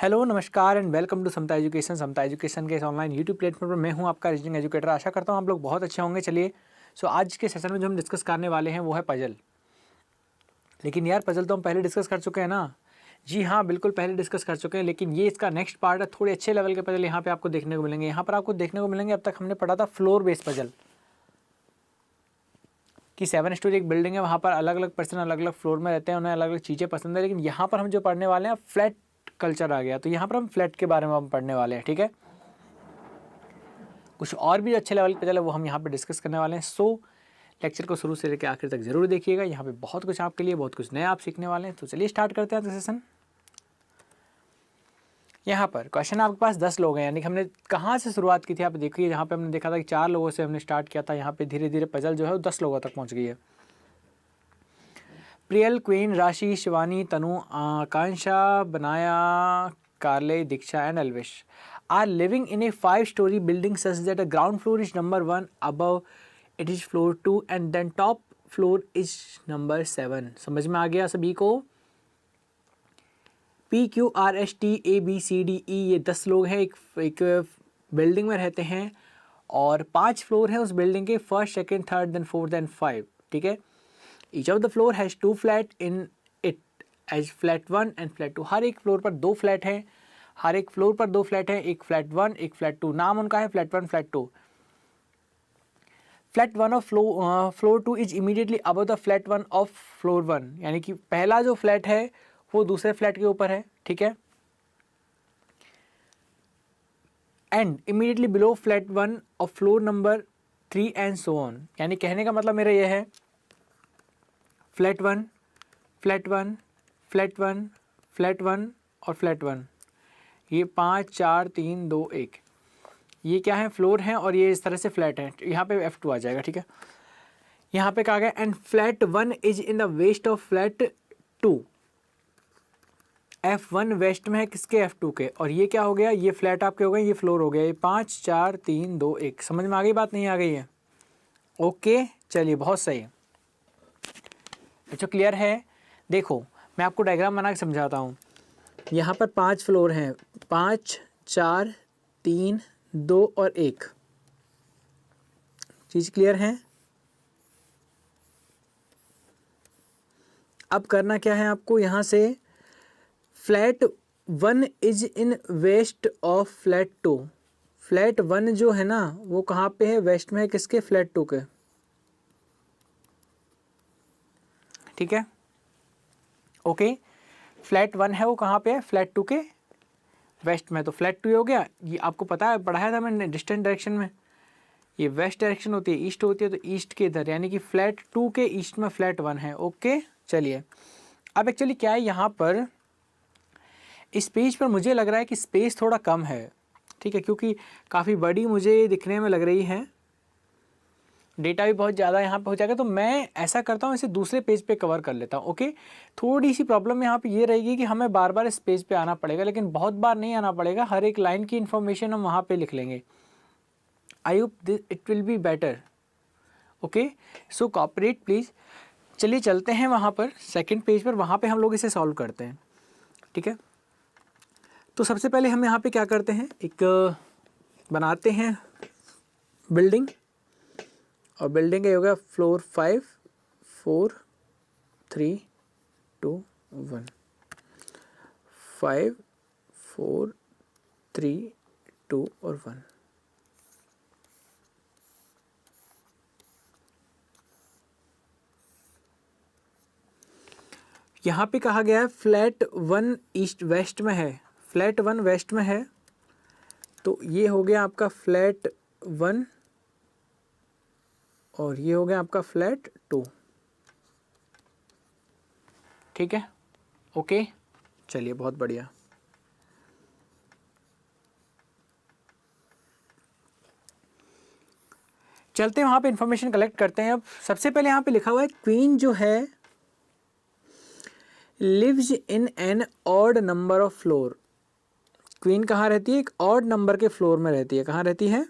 Hello, नमस्कार and welcome to Samta Education. Samta Education के इस ऑनलाइन यूट्यूब प्लेटफॉर्म पर मैं हूं आपका रीजनिंग एजुकेटर। आशा करता हूं आप लोग बहुत अच्छे होंगे। चलिए, आज के सेशन में जो हम डिस्कस करने वाले हैं वो है पजल। लेकिन यार, पजल तो हम पहले डिस्कस कर चुके हैं ना। जी हाँ, बिल्कुल पहले डिस्कस कर चुके हैं, लेकिन ये इसका नेक्स्ट पार्ट है। थोड़े अच्छे लेवल के पजल यहाँ पे आपको देखने को मिलेंगे। यहाँ पर आपको देखने को मिलेंगे, अब तक हमने पढ़ा था फ्लोर बेस्ड पजल कि 7 स्टोरी एक बिल्डिंग है, वहाँ पर अलग अलग पर्सन अलग अलग फ्लोर में रहते हैं, उन्हें अलग अलग चीज़ें पसंद है। लेकिन यहाँ पर हम जो पढ़ने वाले हैं फ्लैट कल्चर आ गया, तो यहाँ पर हम फ्लैट के बारे में हम पढ़ने वाले हैं। ठीक है, कुछ और भी अच्छे लेवल पे चले वो हम यहाँ पे डिस्कस करने वाले हैं। लेक्चर को शुरू से लेकर आखिर तक जरूर देखिएगा। यहाँ पे बहुत कुछ आपके लिए, बहुत कुछ नया आप सीखने वाले हैं। तो चलिए स्टार्ट करते हैं सेशन। यहाँ पर क्वेश्चन आपके पास 10 लोग हैं, यानी कि हमने कहाँ से शुरुआत की थी आप देखिए। यहाँ पे हमने देखा था कि 4 लोगों से हमने स्टार्ट किया था। यहाँ पे धीरे धीरे पजल जो है वो 10 लोगों तक पहुँच गई है। प्रियल, क्वीन, राशि, शिवानी, तनु, आकांक्षा, बनाया, Carley, Diksha and Alvish are living in a 5-story building such that the ground floor is number 1, above it is floor 2 and then top floor is number 7। समझ में आ गया सभी को? PQRSTABCDE ये 10 लोग हैं, एक बिल्डिंग में रहते हैं और 5 फ्लोर हैं उस बिल्डिंग के, first, second, third, then fourth and 5। ठीक है, each of the floor has 2 flat in it as flat 1 and flat 2। हर एक फ्लोर पर 2 फ्लैट हैं, हर एक फ्लोर पर 2 फ्लैट हैं, एक फ्लैट 1 एक फ्लैट 2। नाम उनका है flat 1 flat 2। Flat 1 of floor 2 is immediately above the flat 1 of floor 1, यानी कि पहला जो फ्लैट है वो दूसरे फ्लैट के ऊपर है। ठीक है, and immediately below flat 1 of floor number 3 and so on. यानी कहने का मतलब मेरा यह है, फ्लैट 1 फ्लैट 1 फ्लैट 1 फ्लैट 1 और फ्लैट 1, ये 5 4 3 2 1, ये क्या है, फ्लोर हैं और ये इस तरह से फ्लैट है। यहाँ पे F2 आ जाएगा। ठीक है, यहाँ पे कहा गया and flat 1 is in the west of flat 2। F1 west में है किसके, F2 के। और ये क्या हो गया, ये फ्लैट आपके हो गए, ये फ्लोर हो गया। ये 5 4 3 2 1। समझ में आ गई बात, नहीं आ गई है? ओके, चलिए बहुत सही है। अच्छा, क्लियर है? देखो, मैं आपको डायग्राम बना के समझाता हूँ। यहाँ पर 5 फ्लोर हैं, 5 4 3 2 और 1। चीज क्लियर है? अब करना क्या है आपको, यहाँ से flat 1 is in west of flat 2। Flat 1 जो है ना वो कहाँ पे है, वेस्ट में है किसके, फ्लैट 2 के। ठीक है, ओके, फ्लैट 1 है वो कहाँ पे है, फ्लैट 2 के वेस्ट में। तो फ्लैट 2 हो गया, ये आपको पता है, पढ़ाया था मैंने डिस्टेंट डायरेक्शन में। ये वेस्ट डायरेक्शन होती है, ईस्ट होती है, तो ईस्ट के इधर, यानी कि फ्लैट 2 के ईस्ट में फ्लैट 1 है। ओके, चलिए अब एक्चुअली क्या है, यहाँ पर इस पेज पर मुझे लग रहा है कि स्पेस थोड़ा कम है। ठीक है, क्योंकि काफ़ी बड़ी मुझे दिखने में लग रही है, डेटा भी बहुत ज़्यादा यहाँ पे हो जाएगा। तो मैं ऐसा करता हूँ, इसे दूसरे पेज पे कवर कर लेता हूँ। ओके, थोड़ी सी प्रॉब्लम यहाँ पे ये रहेगी कि हमें बार बार इस पेज पे आना पड़ेगा, लेकिन बहुत बार नहीं आना पड़ेगा। हर एक लाइन की इन्फॉर्मेशन हम वहाँ पे लिख लेंगे। I hope it will be better. Okay, so cooperate please. चलिए चलते हैं वहाँ पर सेकंड पेज पर, वहाँ पे हम लोग इसे सॉल्व करते हैं। ठीक है, तो सबसे पहले हम यहाँ पे क्या करते हैं, एक बनाते हैं बिल्डिंग, और बिल्डिंग का होगा फ्लोर 5 4 3 2 1। 5 4 3 2 और 1। यहाँ पे कहा गया है फ्लैट 1 ईस्ट वेस्ट में है, फ्लैट 1 वेस्ट में है, तो ये हो गया आपका फ्लैट 1 और ये हो गया आपका फ्लैट 2। ठीक है, ओके, चलिए बहुत बढ़िया। चलते हैं वहाँ पे इंफॉर्मेशन कलेक्ट करते हैं। अब सबसे पहले यहाँ पे लिखा हुआ है क्वीन जो है lives in an odd number of floor. Queen कहाँ रहती है, एक ऑड नंबर के फ्लोर में रहती है। कहाँ रहती है,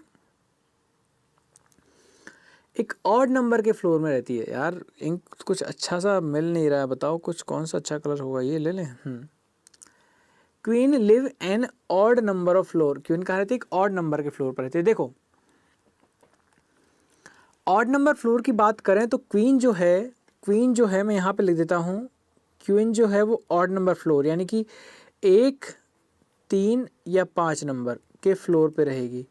एक ऑड नंबर के फ्लोर में रहती है। यार इंक कुछ अच्छा सा मिल नहीं रहा है, बताओ कुछ कौन सा अच्छा कलर होगा, ये ले लें। Queen live an odd number of floor, queen कहाँ रहती है, एक ऑड नंबर के फ्लोर पर रहती है। देखो ऑड नंबर फ्लोर की बात करें तो क्वीन जो है मैं यहाँ पे लिख देता हूँ, क्वीन जो है वो ऑड नंबर फ्लोर यानी कि 1, 3 या 5 नंबर के फ्लोर पे रहेगी।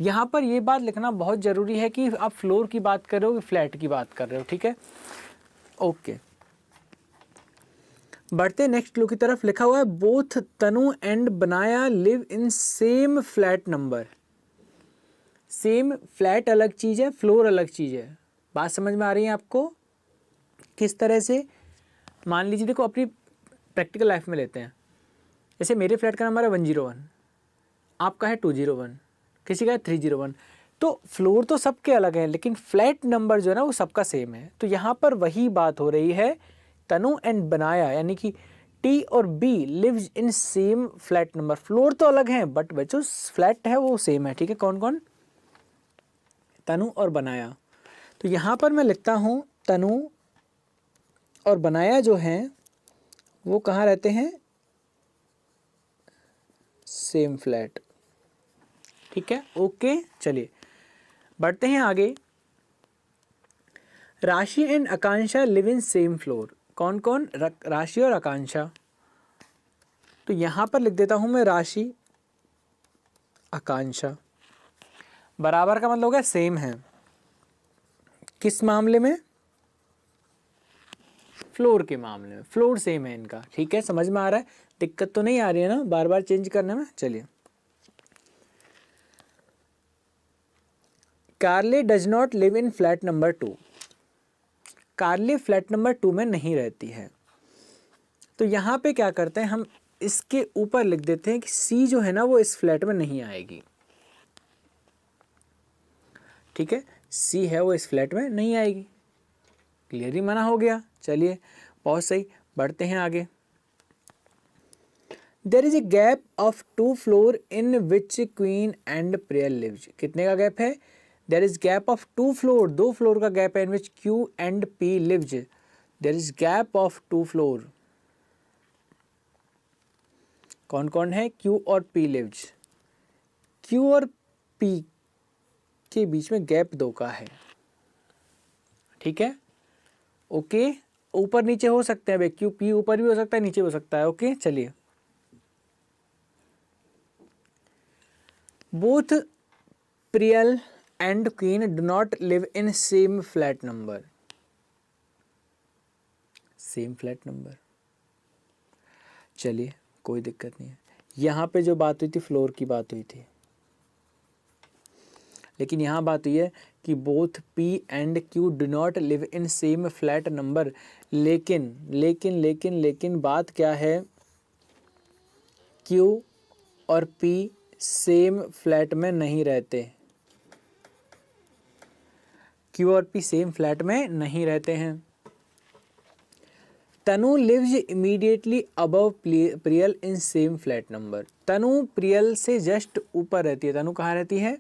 यहाँ पर ये बात लिखना बहुत ज़रूरी है कि आप फ्लोर की बात कर रहे हो कि फ्लैट की बात कर रहे हो, ठीक है। ओके, बढ़ते नेक्स्ट क्लू की तरफ। लिखा हुआ है बोथ तनु एंड बनाया live in same flat number. Same flat अलग चीज़ है, फ्लोर अलग चीज़ है। बात समझ में आ रही है आपको? किस तरह से, मान लीजिए देखो अपनी प्रैक्टिकल लाइफ में लेते हैं, जैसे मेरे फ्लैट का नंबर है 101, आपका है 201, किसी का है 301, तो फ्लोर तो सबके अलग है लेकिन फ्लैट नंबर जो है ना वो सबका सेम है। तो यहाँ पर वही बात हो रही है, तनु एंड बनाया यानी कि टी और B lives in same flat number. Floor तो अलग हैं बट जो फ्लैट है वो सेम है, ठीक है। कौन कौन? तनु और बनाया। तो यहाँ पर मैं लिखता हूँ तनु और बनाया जो हैं वो कहाँ रहते हैं, सेम फ्लैट, ठीक है। ओके, चलिए बढ़ते हैं आगे। राशि and Akanksha live in same floor. कौन कौन? राशि और आकांक्षा। तो यहाँ पर लिख देता हूँ मैं राशि आकांक्षा। बराबर का मतलब हो गया सेम है। किस मामले में? फ्लोर के मामले में। फ्लोर सेम है इनका, ठीक है। समझ में आ रहा है? दिक्कत तो नहीं आ रही है ना बार बार चेंज करने में? चलिए, Carley does not live in flat number 2। Carley flat number 2 में नहीं रहती है। तो यहाँ पे क्या करते हैं हम, इसके ऊपर लिख देते हैं कि सी जो है ना वो इस फ्लैट में नहीं आएगी, ठीक है। सी है वो इस फ्लैट में नहीं आएगी, क्लियर ही मना हो गया। चलिए बहुत सही, बढ़ते हैं आगे। There is a gap of 2 floor in which queen and Priyal lives. कितने का गैप है? There is gap of 2 floor, 2 floor का गैप है, in which Q and P lives. There is gap of 2 floor. कौन कौन है? क्यू और P lives. Q और पी के बीच में गैप 2 का है, ठीक है। ओके, ऊपर नीचे हो सकते हैं भाई, क्यू पी ऊपर भी हो सकता है नीचे हो सकता है। ओके, चलिए। Both Priyal and queen do not live in same flat number. Same flat number, चलिए कोई दिक्कत नहीं है। यहाँ पे जो बात हुई थी फ्लोर की बात हुई थी, लेकिन यहाँ बात हुई है कि both P and Q do not live in same flat number. लेकिन लेकिन लेकिन लेकिन बात क्या है, क्यू और पी सेम फ्लैट में नहीं रहते। क्यू और पी सेम फ्लैट में नहीं रहते हैं। Tanu lives immediately above Priyal in same flat number. Tanu Priyal से जस्ट ऊपर रहती है। तनु कहाँ रहती है?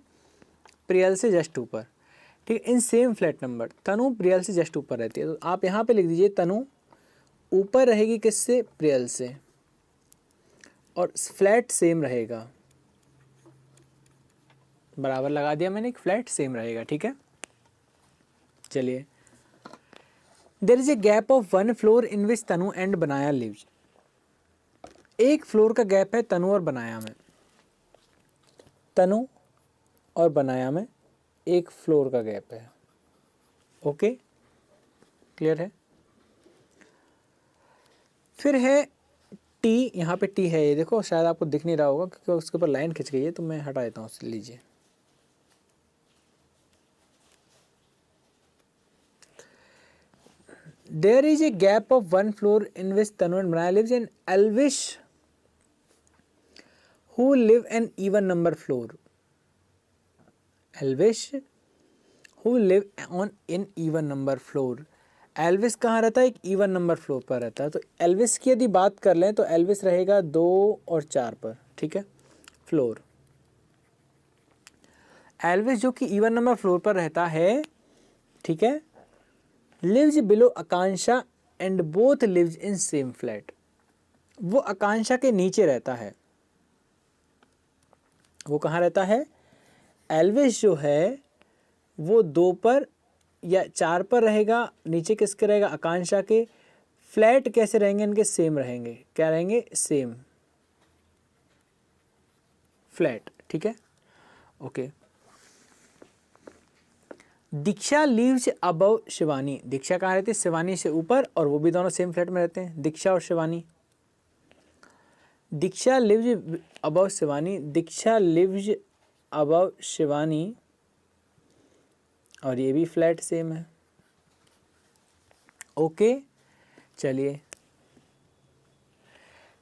प्रियल से जस्ट ऊपर, ठीक है। In same flat number, Tanu Priyal से जस्ट ऊपर रहती है। तो आप यहाँ पे लिख दीजिए तनु ऊपर रहेगी किससे? प्रियल से, और फ्लैट सेम रहेगा। बराबर लगा दिया मैंने, एक फ्लैट सेम रहेगा, ठीक है। चलिए, there is a gap of 1 floor in which Tanu and Banaya lives. एक फ्लोर का गैप है तनु और बनाया में। तनु और बनाया में एक फ्लोर का गैप है। ओके, क्लियर है? फिर है टी, यहाँ पे टी है, ये देखो शायद आपको दिख नहीं रहा होगा क्योंकि उसके ऊपर लाइन खिंच गई है, तो मैं हटा देता हूँ, लीजिए। There is a gap of 1 floor in which Tanu and Banaya lives, and Elvish who live an even number floor. Elvish who live on in even number floor. Elvis कहाँ रहता है? एक इवन नंबर फ्लोर पर रहता है। तो Elvis की यदि बात कर लें तो एल्विस रहेगा 2 और 4 पर, ठीक है, फ्लोर। एल्विस जो कि इवन नंबर फ्लोर पर रहता है, ठीक है, lives below Akanksha and both lives in same flat. वो आकांक्षा के नीचे रहता है। वो कहाँ रहता है? एल्विस जो है वो 2 पर या 4 पर रहेगा, नीचे किसके रहेगा? आकांक्षा के। फ्लैट कैसे रहेंगे इनके? सेम रहेंगे। क्या रहेंगे? Same, flat. ठीक है, ओके। दीक्षा लिव्स अबव शिवानी। दीक्षा कहाँ रहती है? शिवानी से ऊपर, और वो भी दोनों सेम फ्लैट में रहते हैं, दीक्षा और Shivani. Diksha lives above Shivani, Diksha lives above Shivani, और ये भी फ्लैट सेम है। ओके, चलिए।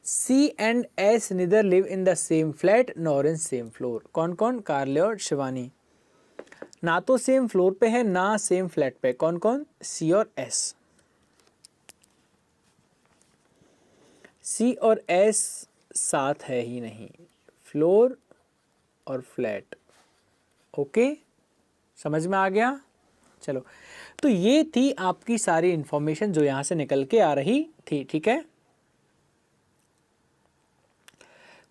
C and S neither live in the same flat nor in same floor. कौन कौन? कार्ले और शिवानी। ना तो सेम फ्लोर पे है ना सेम फ्लैट पे। कौन कौन? सी और एस। सी और एस साथ है ही नहीं, फ्लोर और फ्लैट। ओके, समझ में आ गया? चलो, तो ये थी आपकी सारी इंफॉर्मेशन जो यहां से निकल के आ रही थी। ठीक है,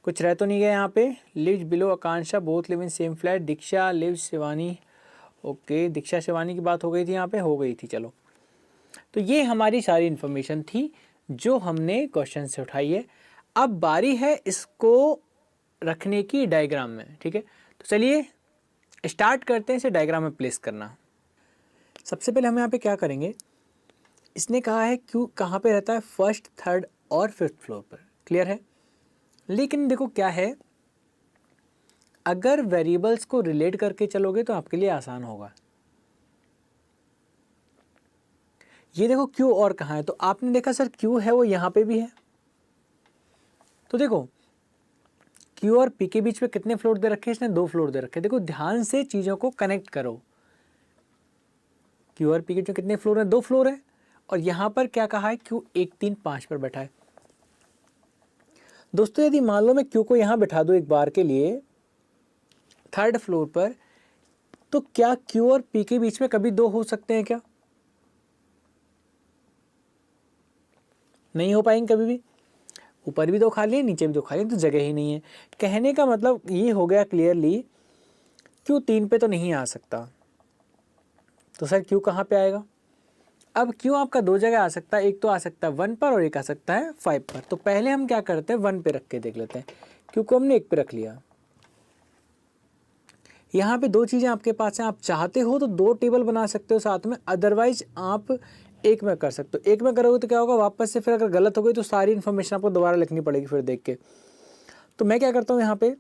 कुछ रह तो नहीं गया यहाँ पे? Lives below Akanksha, both live in same flat, Diksha lives Shivani. Okay, Diksha Shivani की बात हो गई थी यहाँ पे, हो गई थी। चलो, तो ये हमारी सारी इंफॉर्मेशन थी जो हमने क्वेश्चन से उठाई है। अब बारी है इसको रखने की डायग्राम में। ठीक है, तो चलिए स्टार्ट करते हैं इसे डायग्राम में प्लेस करना। सबसे पहले हम यहाँ पे क्या करेंगे, इसने कहा है क्यू कहाँ पे रहता है? फर्स्ट, थर्ड और फिफ्थ फ्लोर पर। क्लियर है? लेकिन देखो क्या है, अगर वेरिएबल्स को रिलेट करके चलोगे तो आपके लिए आसान होगा। ये देखो क्यू और कहाँ है, तो आपने देखा सर क्यू है वो यहाँ पे भी है। तो देखो क्यू और पी के बीच में कितने फ्लोर दे रखे हैं? इसने 2 फ्लोर दे रखे हैं। देखो ध्यान से चीज़ों को कनेक्ट करो। क्यू और पी के बीच में कितने फ्लोर हैं? 2 फ्लोर है। और यहाँ पर क्या कहा है? क्यू 1 3 5 पर बैठा है। दोस्तों यदि मान लो मैं क्यू को यहाँ बैठा दूँ एक बार के लिए थर्ड फ्लोर पर, तो क्या क्यू और पी के बीच में कभी 2 हो सकते हैं क्या? नहीं हो पाएंगे कभी भी। ऊपर भी 2 खाली है, नीचे भी 2 खाली है, तो जगह ही नहीं है। कहने का मतलब ये हो गया क्लियरली, क्यू 3 पे तो नहीं आ सकता। तो सर क्यू कहाँ पे आएगा? अब क्यू आपका 2 जगह आ सकता है, एक तो आ सकता है 1 पर और एक आ सकता है 5 पर। तो पहले हम क्या करते हैं, 1 पे रख के देख लेते हैं। क्यू को हमने 1 पे रख लिया। यहाँ पे 2 चीज़ें आपके पास हैं, आप चाहते हो तो 2 टेबल बना सकते हो साथ में, अदरवाइज आप एक में कर सकते हो। एक में करोगे तो क्या होगा, वापस से फिर अगर गलत हो गई तो सारी इन्फॉर्मेशन आपको दोबारा लिखनी पड़ेगी फिर देख के। तो मैं क्या करता हूँ, यहाँ पे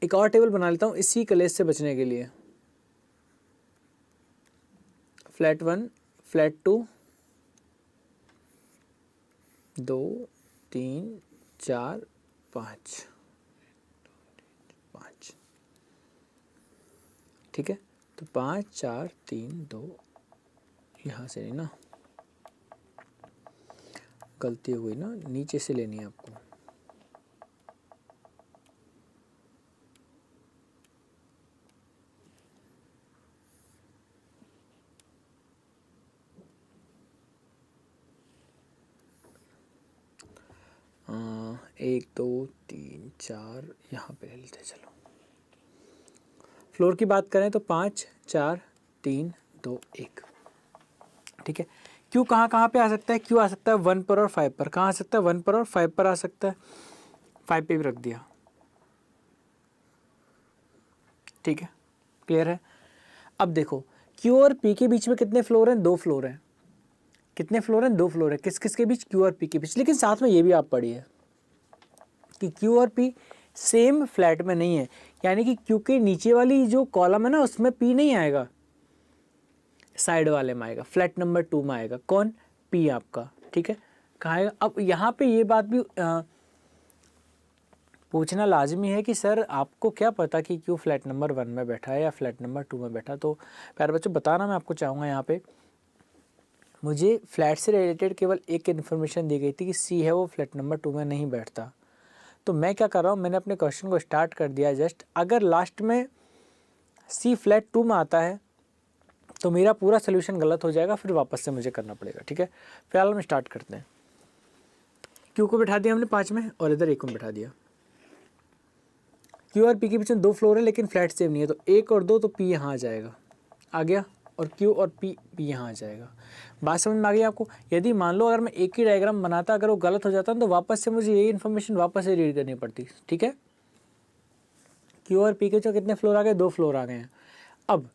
एक और टेबल बना लेता हूँ इसी कलेश से बचने के लिए। Flat 1, flat 2, 2 3 4 5 5। ठीक है, तो 5 4 3 2, यहाँ से नहीं ना, गलती हो गई ना, नीचे से लेनी है आपको। एक 2 3 4 यहाँ पे ले लेते हैं। चलो फ्लोर की बात करें तो 5 4 3 2 1। ठीक है, क्यू कहाँ कहाँ पे आ सकता है? क्यू आ सकता है 1 पर और 5 पर। कहाँ आ सकता है? 1 पर और 5 पर आ सकता है। 5 पे भी रख दिया। ठीक है, क्लियर है? अब देखो क्यू और पी के बीच में कितने फ्लोर हैं? 2 फ्लोर हैं। कितने फ्लोर हैं? 2 फ्लोर है। किस किस के बीच? क्यू और पी के बीच। लेकिन साथ में ये भी आप पढ़िए कि क्यू और पी सेम फ्लैट में नहीं है, यानी कि क्यू के नीचे वाली जो कॉलम है ना उसमें पी नहीं आएगा, साइड वाले में आएगा, फ्लैट नंबर 2 में आएगा। कौन? पी आपका। ठीक है, कहाँ आएगा? अब यहाँ पे ये बात भी पूछना लाजमी है कि सर आपको क्या पता कि क्यू फ्लैट नंबर 1 में बैठा है या फ्लैट नंबर 2 में बैठा। तो प्यारे बच्चों बताना मैं आपको चाहूँगा, यहाँ पे मुझे फ्लैट से रिलेटेड केवल एक इन्फॉर्मेशन दी गई थी कि सी है वो फ्लैट नंबर 2 में नहीं बैठता। तो मैं क्या कर रहा हूँ, मैंने अपने क्वेश्चन को स्टार्ट कर दिया जस्ट। अगर लास्ट में सी फ्लैट 2 में आता है तो मेरा पूरा सोल्यूशन गलत हो जाएगा, फिर वापस से मुझे करना पड़ेगा। ठीक है, फिलहाल हम स्टार्ट करते हैं। क्यू को बिठा दिया हमने 5 में और इधर 1 में बिठा दिया। क्यू और पी के बीच में 2 फ्लोर है लेकिन फ्लैट सेम नहीं है, तो 1 और 2 तो पी यहाँ आ जाएगा, आ गया, और क्यू और पी यहाँ आ जाएगा। बात समझ में आ गई आपको? यदि मान लो अगर मैं एक ही डायग्राम बनाता, अगर वो गलत हो जाता तो वापस से मुझे यही इन्फॉर्मेशन वापस से रीड करनी पड़ती। ठीक है, क्यू और पी के जो कितने फ्लोर आ गए, 2 फ्लोर आ गए हैं। अब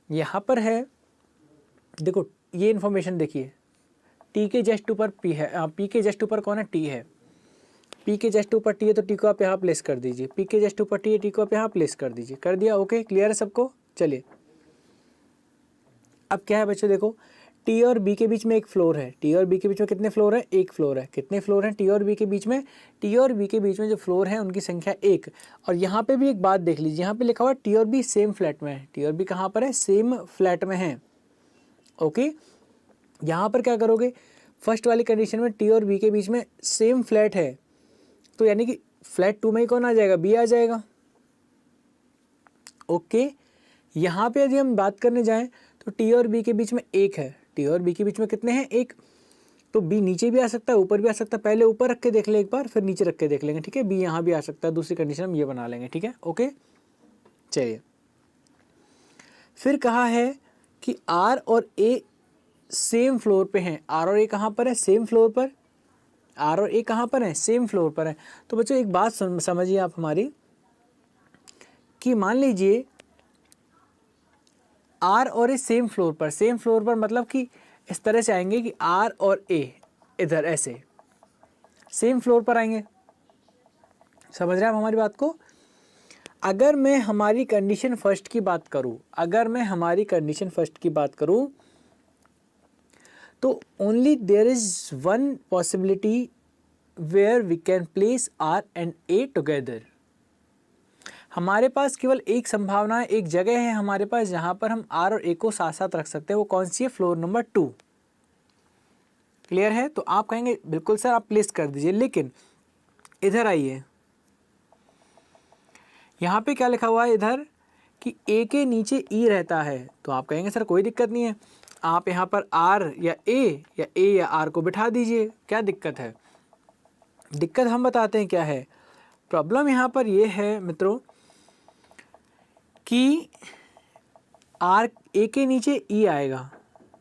यहाँ पर है, देखो ये इन्फॉर्मेशन देखिए, टी के जस्ट ऊपर पी है, पी के जस्ट ऊपर कौन है, टी है। पी के जस्ट ऊपर टी है तो टी को आप यहाँ प्लेस कर दीजिए, पी के जस्ट ऊपर टी है, टी को आप यहाँ प्लेस कर दीजिए। कर दिया? ओके, क्लियर है सबको? चलिए अब क्या है बच्चों, देखो टी और बी के बीच में एक फ्लोर है, टी और बी के बीच में कितने फ्लोर है, एक फ्लोर है। कितने फ्लोर हैं टी और बी के बीच में? टी और बी के बीच में जो फ्लोर है उनकी संख्या 1। और यहाँ पे भी एक बात देख लीजिए, यहाँ पे लिखा हुआ है टी और बी सेम फ्लैट में है। टी और बी कहाँ पर है, सेम फ्लैट में है। ओके, यहाँ पर क्या करोगे, फर्स्ट वाली कंडीशन में टी और बी के बीच में सेम फ्लैट है, तो यानी कि फ्लैट 2 में ही कौन आ जाएगा, बी आ जाएगा। ओके, यहाँ पे यदि हम बात करने जाएं तो टी और बी के बीच में 1 है, टी और बी के बीच में कितने हैं, 1। तो बी नीचे भी आ सकता है, ऊपर भी आ सकता है। पहले ऊपर रख के देख ले एक बार, फिर नीचे रख के देख लेंगे। ठीक है, बी यहाँ भी आ सकता है, दूसरी कंडीशन हम ये बना लेंगे। ठीक है, ओके। चलिए, फिर कहा है कि आर और ए सेम फ्लोर पे हैं। आर और ए कहाँ पर है, सेम फ्लोर पर। आर और ए कहाँ पर है, सेम फ्लोर पर है। तो बच्चों एक बात समझिए आप हमारी, कि मान लीजिए आर और ए सेम फ्लोर पर, सेम फ्लोर पर मतलब कि इस तरह से आएंगे कि आर और ए इधर ऐसे सेम फ्लोर पर आएंगे। समझ रहे हैं आप हमारी बात को? अगर मैं हमारी कंडीशन फर्स्ट की बात करूं, अगर मैं हमारी कंडीशन फर्स्ट की बात करूं तो only there is one possibility where we can place R and A together. हमारे पास केवल एक संभावना है, एक जगह है हमारे पास जहां पर हम आर और ए को साथ साथ रख सकते हैं। वो कौन सी है, फ्लोर नंबर 2। क्लियर है? तो आप कहेंगे बिल्कुल सर आप प्लेस कर दीजिए, लेकिन इधर आइए, यहाँ पे क्या लिखा हुआ है इधर कि ए के नीचे ई रहता है। तो आप कहेंगे सर कोई दिक्कत नहीं है, आप यहाँ पर आर या ए या आर को बिठा दीजिए, क्या दिक्कत है? दिक्कत हम बताते हैं क्या है। प्रॉब्लम यहाँ पर ये है मित्रों कि आर ए के नीचे ई आएगा,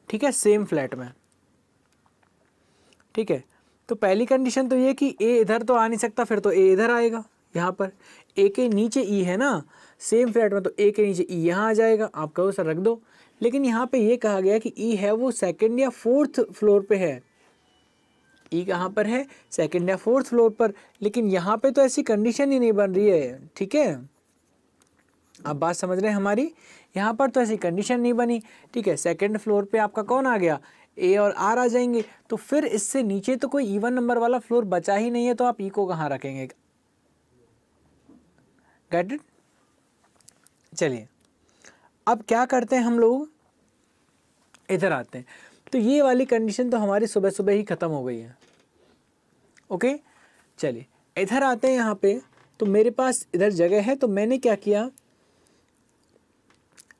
ठीक है, सेम फ्लैट में। ठीक है, तो पहली कंडीशन तो ये कि ए इधर तो आ नहीं सकता, फिर तो ए इधर आएगा। यहाँ पर ए के नीचे ई है ना, सेम फ्लैट में, तो ए के नीचे ई यहाँ आ जाएगा। आप कहो सर रख दो, लेकिन यहाँ पे ये कहा गया कि ई है वो सेकंड या फोर्थ फ्लोर पे है। ई कहाँ पर है, सेकंड या फोर्थ फ्लोर पर, लेकिन यहाँ पे तो ऐसी कंडीशन ही नहीं बन रही है। ठीक है, आप बात समझ रहे हैं हमारी? यहाँ पर तो ऐसी कंडीशन नहीं बनी। ठीक है, सेकंड फ्लोर पे आपका कौन आ गया, ए और आर आ जाएंगे, तो फिर इससे नीचे तो कोई इवन नंबर वाला फ्लोर बचा ही नहीं है, तो आप ई को कहाँ रखेंगे? Get it? चलिए अब क्या करते हैं हम लोग, इधर आते हैं। तो ये वाली कंडीशन तो हमारी सुबह सुबह ही खत्म हो गई है। ओके, चलिए इधर आते हैं यहाँ पे। तो मेरे पास इधर जगह है, तो मैंने क्या किया,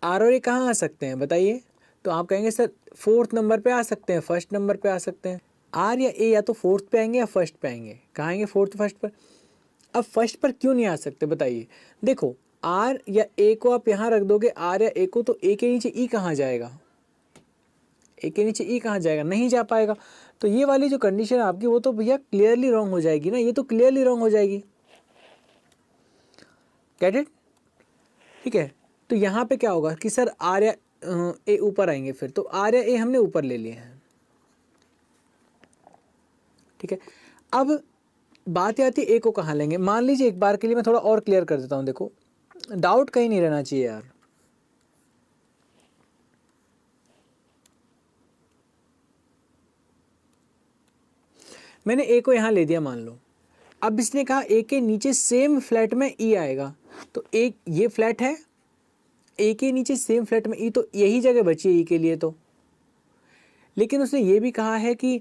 आर और ए कहाँ आ सकते हैं बताइए? तो आप कहेंगे सर फोर्थ नंबर पे आ सकते हैं, फर्स्ट नंबर पे आ सकते हैं। आर या ए या तो फोर्थ पे आएंगे या फर्स्ट पे आएंगे। कहाँ आएंगे, फोर्थ फर्स्ट पर। अब फर्स्ट पर क्यों नहीं आ सकते बताइए? देखो आर या ए को आप यहाँ रख दोगे, आर या ए को, तो ए के नीचे ई कहाँ जाएगा, ए के नीचे ई कहाँ जाएगा, नहीं जा पाएगा। तो ये वाली जो कंडीशन है आपकी, वो तो भैया क्लियरली रॉन्ग हो जाएगी ना, ये तो क्लियरली रॉन्ग हो जाएगी। Get it? ठीक है, तो यहाँ पे क्या होगा कि सर आर या ए ऊपर आएंगे, फिर तो आर या ए हमने ऊपर ले लिए हैं। ठीक है, अब बात आती है ए को कहाँ लेंगे। मान लीजिए एक बार के लिए मैं थोड़ा और क्लियर कर देता हूँ, देखो डाउट कहीं नहीं रहना चाहिए यार। मैंने ए को यहाँ ले दिया मान लो, अब इसने कहा ए के नीचे सेम फ्लैट में ई आएगा, तो एक ये फ्लैट है, ए के नीचे सेम फ्लैट में ई, तो यही जगह बची है ई के लिए तो। लेकिन उसने ये भी कहा है कि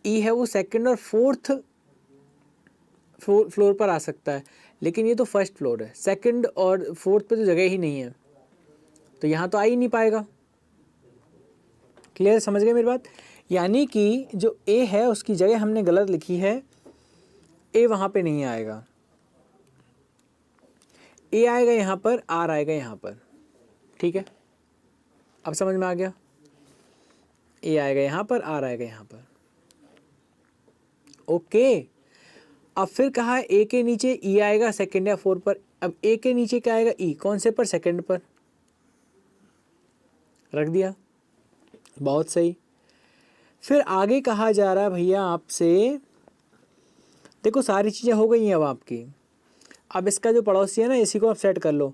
ई है वो सेकंड और फोर्थ फ्लोर पर आ सकता है, लेकिन ये तो फर्स्ट फ्लोर है, सेकंड और फोर्थ पे तो जगह ही नहीं है, तो यहाँ तो आ ही नहीं पाएगा। क्लियर, समझ गए मेरी बात? यानी कि जो ए है उसकी जगह हमने गलत लिखी है, ए वहाँ पे नहीं आएगा, ए आएगा यहाँ पर, आर आएगा यहाँ पर। ठीक है, अब समझ में आ गया? ए आएगा यहाँ पर, आर आएगा यहाँ पर। ओके, अब फिर कहा ए के नीचे ई आएगा सेकंड या फोर पर। अब ए के नीचे क्या आएगा? ई। कौन से पर? सेकंड पर। रख दिया, बहुत सही। फिर आगे कहा जा रहा है भैया आपसे, देखो सारी चीज़ें हो गई हैं अब आपकी। अब इसका जो पड़ोसी है ना, इसी को आप सेट कर लो।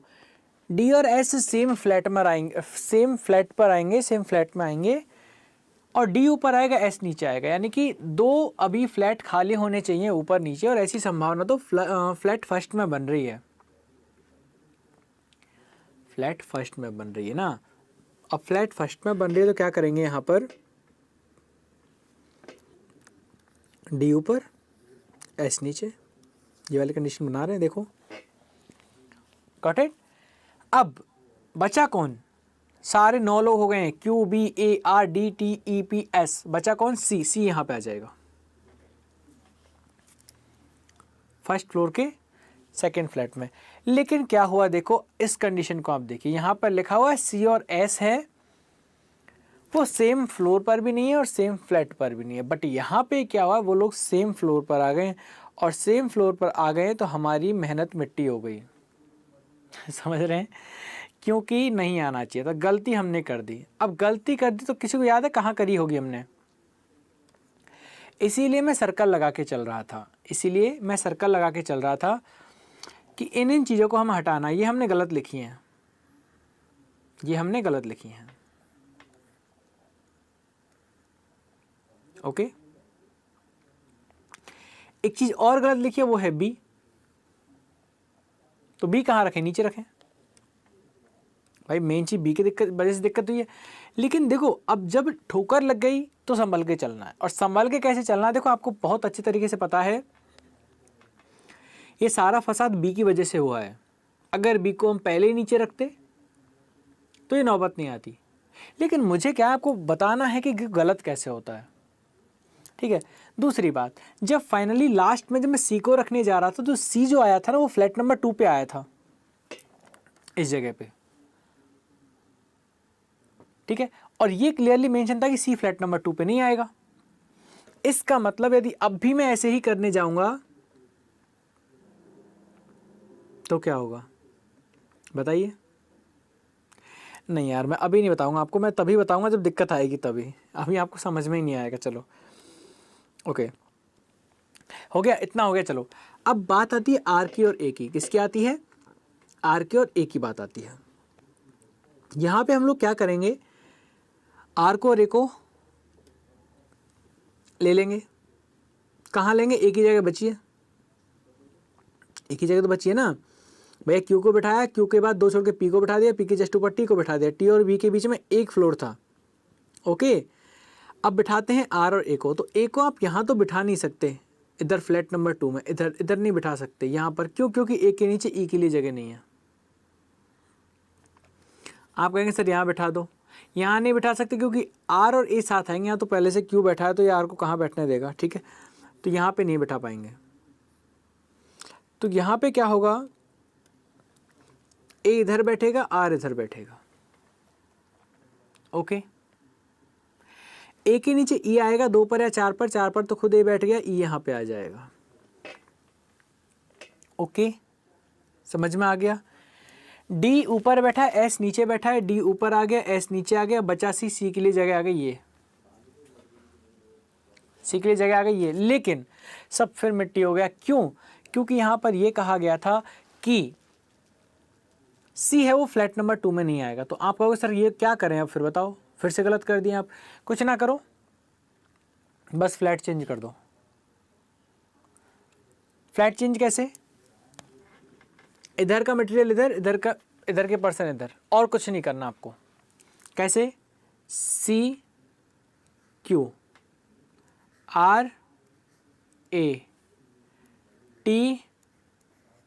डी और एस सेम फ्लैट में आएंगे, सेम फ्लैट पर आएंगे, सेम फ्लैट में आएंगे, और डी ऊपर आएगा, एस नीचे आएगा। यानी कि दो अभी फ्लैट खाली होने चाहिए ऊपर नीचे, और ऐसी संभावना तो फ्लैट फर्स्ट में बन रही है, फ्लैट फर्स्ट में बन रही है ना। अब फ्लैट फर्स्ट में बन रही है तो क्या करेंगे यहाँ पर? डी ऊपर, एस नीचे, ये वाली कंडीशन बना रहे हैं, देखो। Got it? अब बचा कौन? सारे 9 लोग हो गए हैं, Q B A R D T E P S. बचा कौन? सी। सी यहाँ पे आ जाएगा, फर्स्ट फ्लोर के सेकंड फ्लैट में। लेकिन क्या हुआ देखो, इस कंडीशन को आप देखिए, यहाँ पर लिखा हुआ है सी और एस है, वो सेम फ्लोर पर भी नहीं है और सेम फ्लैट पर भी नहीं है। बट यहाँ पे क्या हुआ, वो लोग सेम फ्लोर पर आ गए, और सेम फ्लोर पर आ गए तो हमारी मेहनत मिट्टी हो गई। समझ रहे हैं? क्योंकि नहीं आना चाहिए था, गलती हमने कर दी। अब गलती कर दी तो किसी को याद है कहाँ करी होगी हमने? इसीलिए मैं सर्कल लगा के चल रहा था, इसीलिए मैं सर्कल लगा के चल रहा था कि इन चीज़ों को हम हटाना। ये हमने गलत लिखी हैं, ये हमने गलत लिखी हैं। ओके, एक चीज़ और गलत लिखी है, वो है बी। तो बी कहाँ रखें? नीचे रखें भाई। मेन चीज़ बी की दिक्कत वजह से दिक्कत हुई है। लेकिन देखो, अब जब ठोकर लग गई तो संभल के चलना है। और संभल के कैसे चलना है? देखो, आपको बहुत अच्छे तरीके से पता है, ये सारा फसाद बी की वजह से हुआ है। अगर बी को हम पहले ही नीचे रखते तो ये नौबत नहीं आती। लेकिन मुझे क्या आपको बताना है कि गलत कैसे होता है। ठीक है, दूसरी बात, जब फाइनली लास्ट में जब मैं सी को रखने जा रहा था, तो सी जो आया था ना, वो फ्लैट नंबर 2 पे आया था, इस जगह पे। ठीक है, और ये क्लियरली मेंशन था कि सी फ्लैट नंबर 2 पे नहीं आएगा। इसका मतलब यदि अब भी मैं ऐसे ही करने जाऊंगा तो क्या होगा बताइए? नहीं यार, मैं अभी नहीं बताऊंगा आपको, मैं तभी बताऊंगा जब दिक्कत आएगी तभी। अभी आपको समझ में ही नहीं आएगा। चलो ओके, हो गया, इतना हो गया। चलो, अब बात आती है आर की और ए की। किसकी आती है? आर की और ए की बात आती है। यहां पे हम लोग क्या करेंगे, आर को और ए को ले लेंगे। कहाँ लेंगे? ए की जगह बची है, एक ही जगह तो बची है ना भैया। क्यू को बिठाया, क्यू के बाद 2 छोड़ के पी को बिठा दिया, पी के जस्ट ऊपर टी को बिठा दिया। टी और बी के बीच में एक फ्लोर था। ओके, अब बिठाते हैं आर और ए को। तो ए को आप यहाँ तो बिठा नहीं सकते, इधर फ्लैट नंबर 2 में, इधर नहीं बिठा सकते यहाँ पर। क्यों? क्योंकि ए के नीचे ई के लिए जगह नहीं है। आप कहेंगे सर यहाँ बिठा दो, यहाँ नहीं बिठा सकते क्योंकि आर और ए साथ आएंगे। यहाँ तो पहले से क्यू बैठा है, तो ये आर को कहाँ बैठने देगा? ठीक है, तो यहाँ पे नहीं बिठा पाएंगे। तो यहाँ पे क्या होगा, ए इधर बैठेगा, आर इधर बैठेगा। ओके, ए के नीचे ई आएगा 2 पर या 4 पर, 4 पर तो खुद ए बैठ गया, ई यहाँ पे आ जाएगा। ओके, समझ में आ गया? डी ऊपर बैठा है, एस नीचे बैठा है, डी ऊपर आ गया, एस नीचे आ गया, बचा सी। सी के लिए जगह आ गई ये, सी के लिए जगह आ गई ये। लेकिन सब फिर मिट्टी हो गया। क्यों? क्योंकि यहां पर यह कहा गया था कि सी है वो फ्लैट नंबर 2 में नहीं आएगा। तो आप कहोगे सर ये क्या करें अब? फिर बताओ, फिर से गलत कर दिए आप। कुछ ना करो, बस फ्लैट चेंज कर दो। फ्लैट चेंज कैसे? इधर का मटेरियल इधर, इधर के पर्सन इधर, और कुछ नहीं करना आपको। कैसे? C Q, R A, T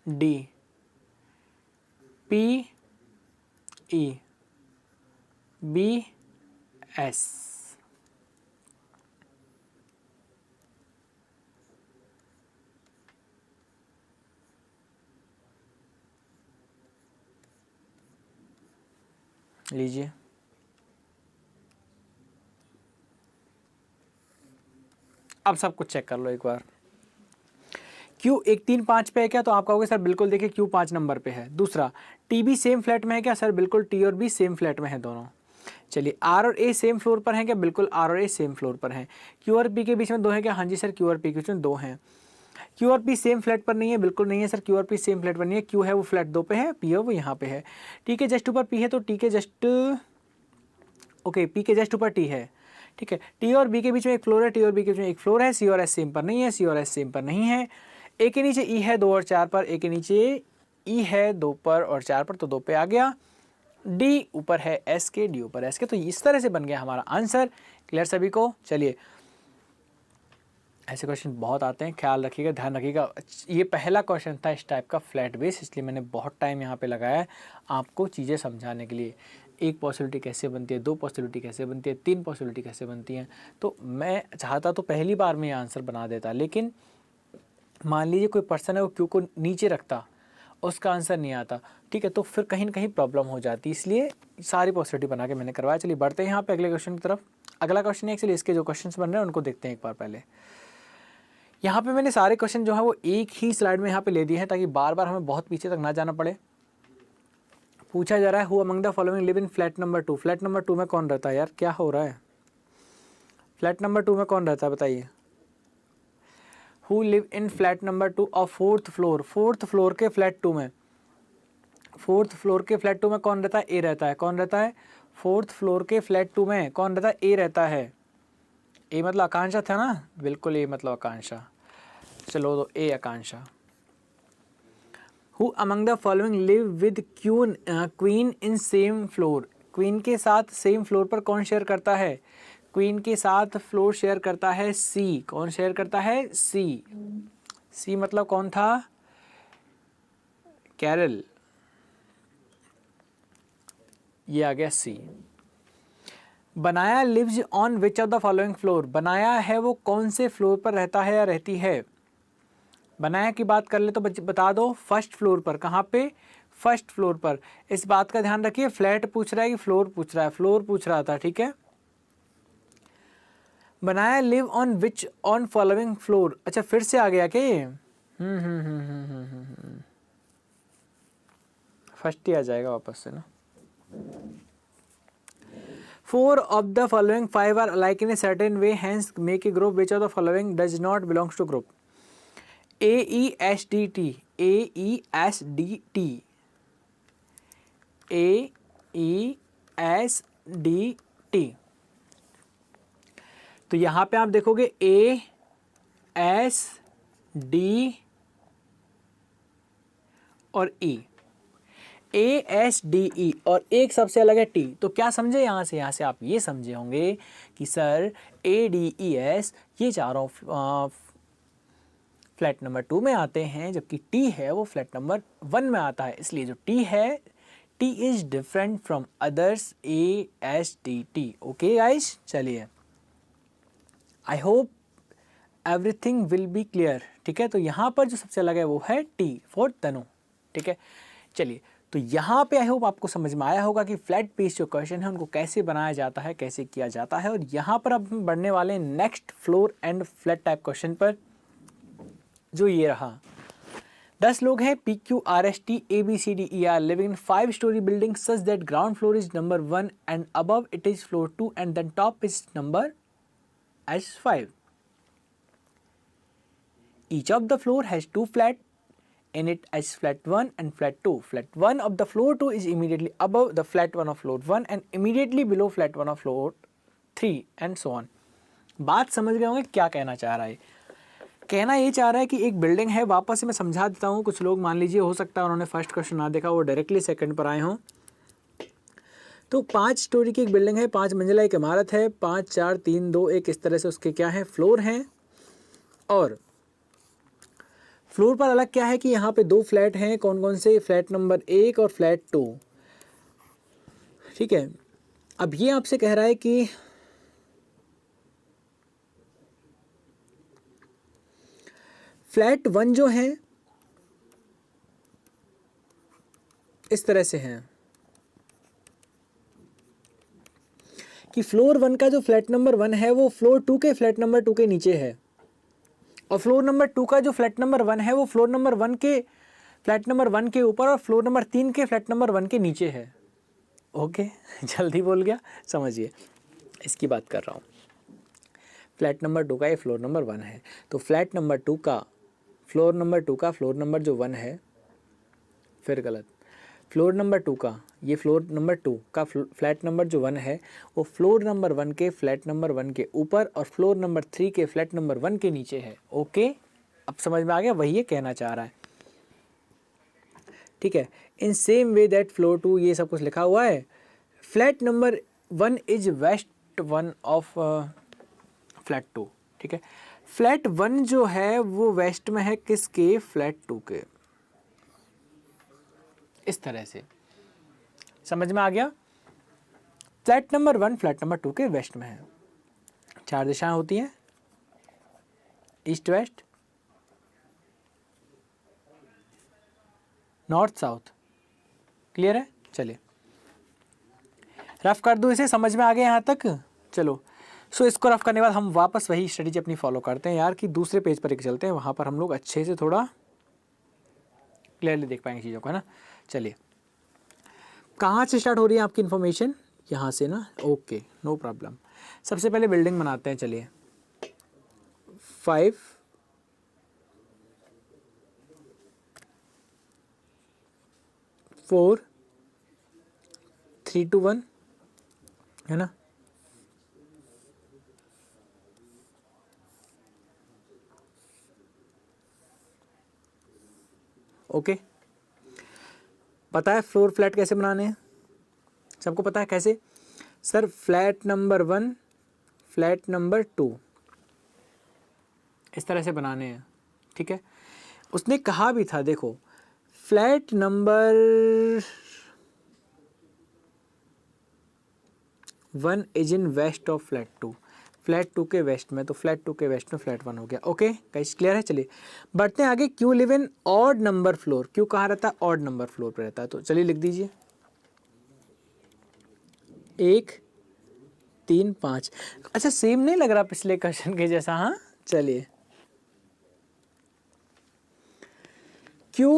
D, P E, B S. लीजिए, अब सब कुछ चेक कर लो एक बार। क्यू 135 पे है क्या, तो आप कहोगे सर बिल्कुल देखिए क्यू 5 नंबर पे है। दूसरा, टी भी सेम फ्लैट में है क्या, सर बिल्कुल टी और बी सेम फ्लैट में है दोनों। चलिए, आर और ए सेम फ्लोर पर हैं क्या, बिल्कुल आर और ए सेम फ्लोर पर हैं। क्यू और पी के बीच में 2 है क्या, हाँ जी सर क्यू और पी के बीच में 2 हैं। क्यू और पी सेम फ्लैट पर नहीं है, बिल्कुल नहीं है सर, क्यू और पी सेम फ्लैट पर नहीं है। क्यू है वो फ्लैट 2 पे है, पी है वो यहाँ पे है। टी के जस्ट ऊपर पी है, तो टी के जस्ट ओके पी के जस्ट ऊपर टी है, ठीक है। टी और बी के बीच में एक फ्लोर है, टी और बी के बीच में एक फ्लोर है। सी और एस सेम पर नहीं है, सी और एस सेम पर नहीं है। ए के नीचे ई है 2 और 4 पर, ए के नीचे ई है 2 पर और 4 पर, तो 2 पे आ गया। डी ऊपर है एस के, डी ऊपर एस के, तो इस तरह से बन गया हमारा आंसर। क्लियर सभी को। चलिए, ऐसे क्वेश्चन बहुत आते हैं, ख्याल रखिएगा, ध्यान रखिएगा। ये पहला क्वेश्चन था इस टाइप का फ्लैट बेस, इसलिए मैंने बहुत टाइम यहाँ पे लगाया है आपको चीज़ें समझाने के लिए। एक पॉसिबिलिटी कैसे बनती है, 2 पॉसिबिलिटी कैसे बनती है, 3 पॉसिबिलिटी कैसे बनती हैं। तो मैं चाहता तो पहली बार में ये आंसर बना देता, लेकिन मान लीजिए कोई पर्सन है वो क्यू को नीचे रखता, उसका आंसर नहीं आता, ठीक है, तो फिर कहीं ना कहीं प्रॉब्लम हो जाती, इसलिए सारी पॉसिबिलिटी बना के मैंने करवाया। चलिए बढ़ते हैं यहाँ पे अगले क्वेश्चन की तरफ। अगला क्वेश्चन है, एक्चुअली इसके जो क्वेश्चन बन रहे हैं उनको देखते हैं एक बार पहले। यहाँ पे मैंने सारे क्वेश्चन जो है वो एक ही स्लाइड में यहाँ पे ले दिए हैं, ताकि बार बार हमें बहुत पीछे तक ना जाना पड़े। पूछा जा रहा है, who among the following live in flat number 2। Flat number 2 में कौन रहता है यार, क्या हो रहा है। फ्लैट नंबर 2 में कौन रहता है बताइए। Who live in flat number 2 और 4th फ्लोर। 4th फ्लोर के फ्लैट 2 में, 4th फ्लोर के फ्लैट 2 में कौन रहता है, ए रहता है। कौन रहता है, 4th फ्लोर के फ्लैट 2 में कौन रहता है, ए रहता है। ए मतलब आकांक्षा था ना, बिल्कुल ए मतलब आकांक्षा। चलो तो ए Akanksha. Who among the following live with queen in same floor. Queen के साथ सेम फ्लोर पर कौन शेयर करता है, क्वीन के साथ फ्लोर शेयर करता है सी। कौन शेयर करता है, सी। सी मतलब कौन था, कैरल, ये आ गया C. Banaya lives on which of the following floor. Banaya है वो कौन से फ्लोर पर रहता है या रहती है। बनाया की बात कर ले तो बता दो, फर्स्ट फ्लोर पर। कहाँ पे, फर्स्ट फ्लोर पर। इस बात का ध्यान रखिए, फ्लैट पूछ रहा है कि फ्लोर पूछ रहा है, फ्लोर पूछ रहा था, ठीक है। बनाया live on which on following floor, अच्छा फिर से आ गया क्या ये। फर्स्ट ही आ जाएगा वापस से ना। 4 of the following 5 are alike in a certain way, hence make a group. Which of the following does not belongs to group? A E S D T, A E S D T, A E S D T। तो यहाँ पे आप देखोगे A S D और E, ए S D E, और एक सबसे अलग है टी। तो क्या समझे यहाँ से आप ये समझे होंगे कि sir A D E S ये चारों फ्लैट नंबर 2 में आते हैं, जबकि टी है वो फ्लैट नंबर 1 में आता है। इसलिए जो टी है, T is different from others A S D T. Okay guys, चलिए I hope everything will be clear, ठीक है। तो यहाँ पर जो सबसे अलग है वो है टी फॉर तनु, ठीक है। चलिए, तो यहाँ पे आई होप आपको समझ में आया होगा कि फ्लैट बेस जो क्वेश्चन है उनको कैसे बनाया जाता है, कैसे किया जाता है। और यहाँ पर अब हम बढ़ने वाले हैं next floor and flat type question पर, जो ये रहा। 10 लोग हैं, P Q R S T A B C D E are living in 5 storey building such that ground floor is number 1 and above it is floor 2 and then top is number as 5। Each of the floor has 2 flat in it as flat 1 and flat 2. Flat 1 of the floor 2 is immediately above the flat 1 of floor 1 and immediately below flat 1 of floor 3 and so on. बात समझ गए होंगे क्या कहना चाह रहा है। कहना ये चाह रहा है कि एक बिल्डिंग है, वापस से मैं समझा देता हूँ। कुछ लोग मान लीजिए हो सकता है उन्होंने फर्स्ट क्वेश्चन ना देखा, वो डायरेक्टली सेकंड पर आए हों। तो 5 स्टोरी की एक बिल्डिंग है, 5 मंजिला एक इमारत है, 5 4 3 2 1 इस तरह से उसके क्या है, फ्लोर हैं। और फ्लोर पर अलग क्या है कि यहाँ पे 2 फ्लैट हैं, कौन कौन से, फ्लैट नंबर 1 और फ्लैट 2, ठीक है। अब ये आपसे कह रहा है कि फ्लैट 1 जो है इस तरह से हैं, कि फ्लोर 1 का जो फ्लैट नंबर 1 है वो फ्लोर 2 के फ्लैट नंबर 2 के नीचे है, और फ्लोर नंबर 2 का जो फ्लैट नंबर 1 है वो फ्लोर नंबर 1 के फ्लैट नंबर 1 के ऊपर और फ्लोर नंबर 3 के फ्लैट नंबर 1 के नीचे है। ओके जल्दी बोल गया, समझिए इसकी बात कर रहा हूँ। फ्लैट नंबर 2 का ये फ्लोर नंबर 1 है, तो फ्लैट नंबर 2 का फ्लोर नंबर 2 का फ्लोर नंबर जो 1 है, फिर गलत, फ्लोर नंबर 2 का ये फ्लोर नंबर 2 का फ्लैट नंबर जो 1 है वो फ्लोर नंबर 1 के फ्लैट नंबर 1 के ऊपर और फ्लोर नंबर 3 के फ्लैट नंबर 1 के नीचे है। ओके, अब समझ में आ गया, वही ये कहना चाह रहा है। ठीक है, in same way that floor 2, ये सब कुछ लिखा हुआ है। Flat number 1 is west one of flat 2। ठीक है, फ्लैट 1 जो है वो वेस्ट में है किसके, फ्लैट 2 के। इस तरह से समझ में आ गया। फ्लैट नंबर 1 फ्लैट नंबर 2 के वेस्ट में है। 4 दिशाएं होती हैं, east west, north south. Clear है? चलिए रफ कर दूं इसे, समझ में आ गया यहाँ तक? चलो, सो इसको रफ करने के बाद हम वापस वही स्ट्रेटेजी अपनी फॉलो करते हैं यार, कि दूसरे पेज पर एक चलते हैं, वहाँ पर हम लोग अच्छे से थोड़ा क्लियरली देख पाएंगे चीज़ों को, है ना। चलिए, कहाँ से स्टार्ट हो रही है आपकी इन्फॉर्मेशन? यहाँ से ना, ओके नो प्रॉब्लम। सबसे पहले बिल्डिंग बनाते हैं, चलिए 5 4 3 2 1, है ना। ओके, पता है फ्लोर फ्लैट कैसे बनाने हैं? सबको पता है कैसे? Sir flat number 1 flat number 2 इस तरह से बनाने हैं। ठीक है, उसने कहा भी था, देखो flat number 1 is in west of flat 2, flat 2 के वेस्ट में, तो फ्लैट 2 के वेस्ट में फ्लैट 1 हो गया। ओके गाइस, क्लियर है? चलिए बढ़ते हैं आगे। Q live in odd number floor, क्यों कहाँ रहता है? ऑड नंबर फ्लोर पे रहता है। तो चलिए लिख दीजिए 1 3 5। अच्छा, सेम नहीं लग रहा पिछले क्वेश्चन के जैसा? हाँ चलिए, Q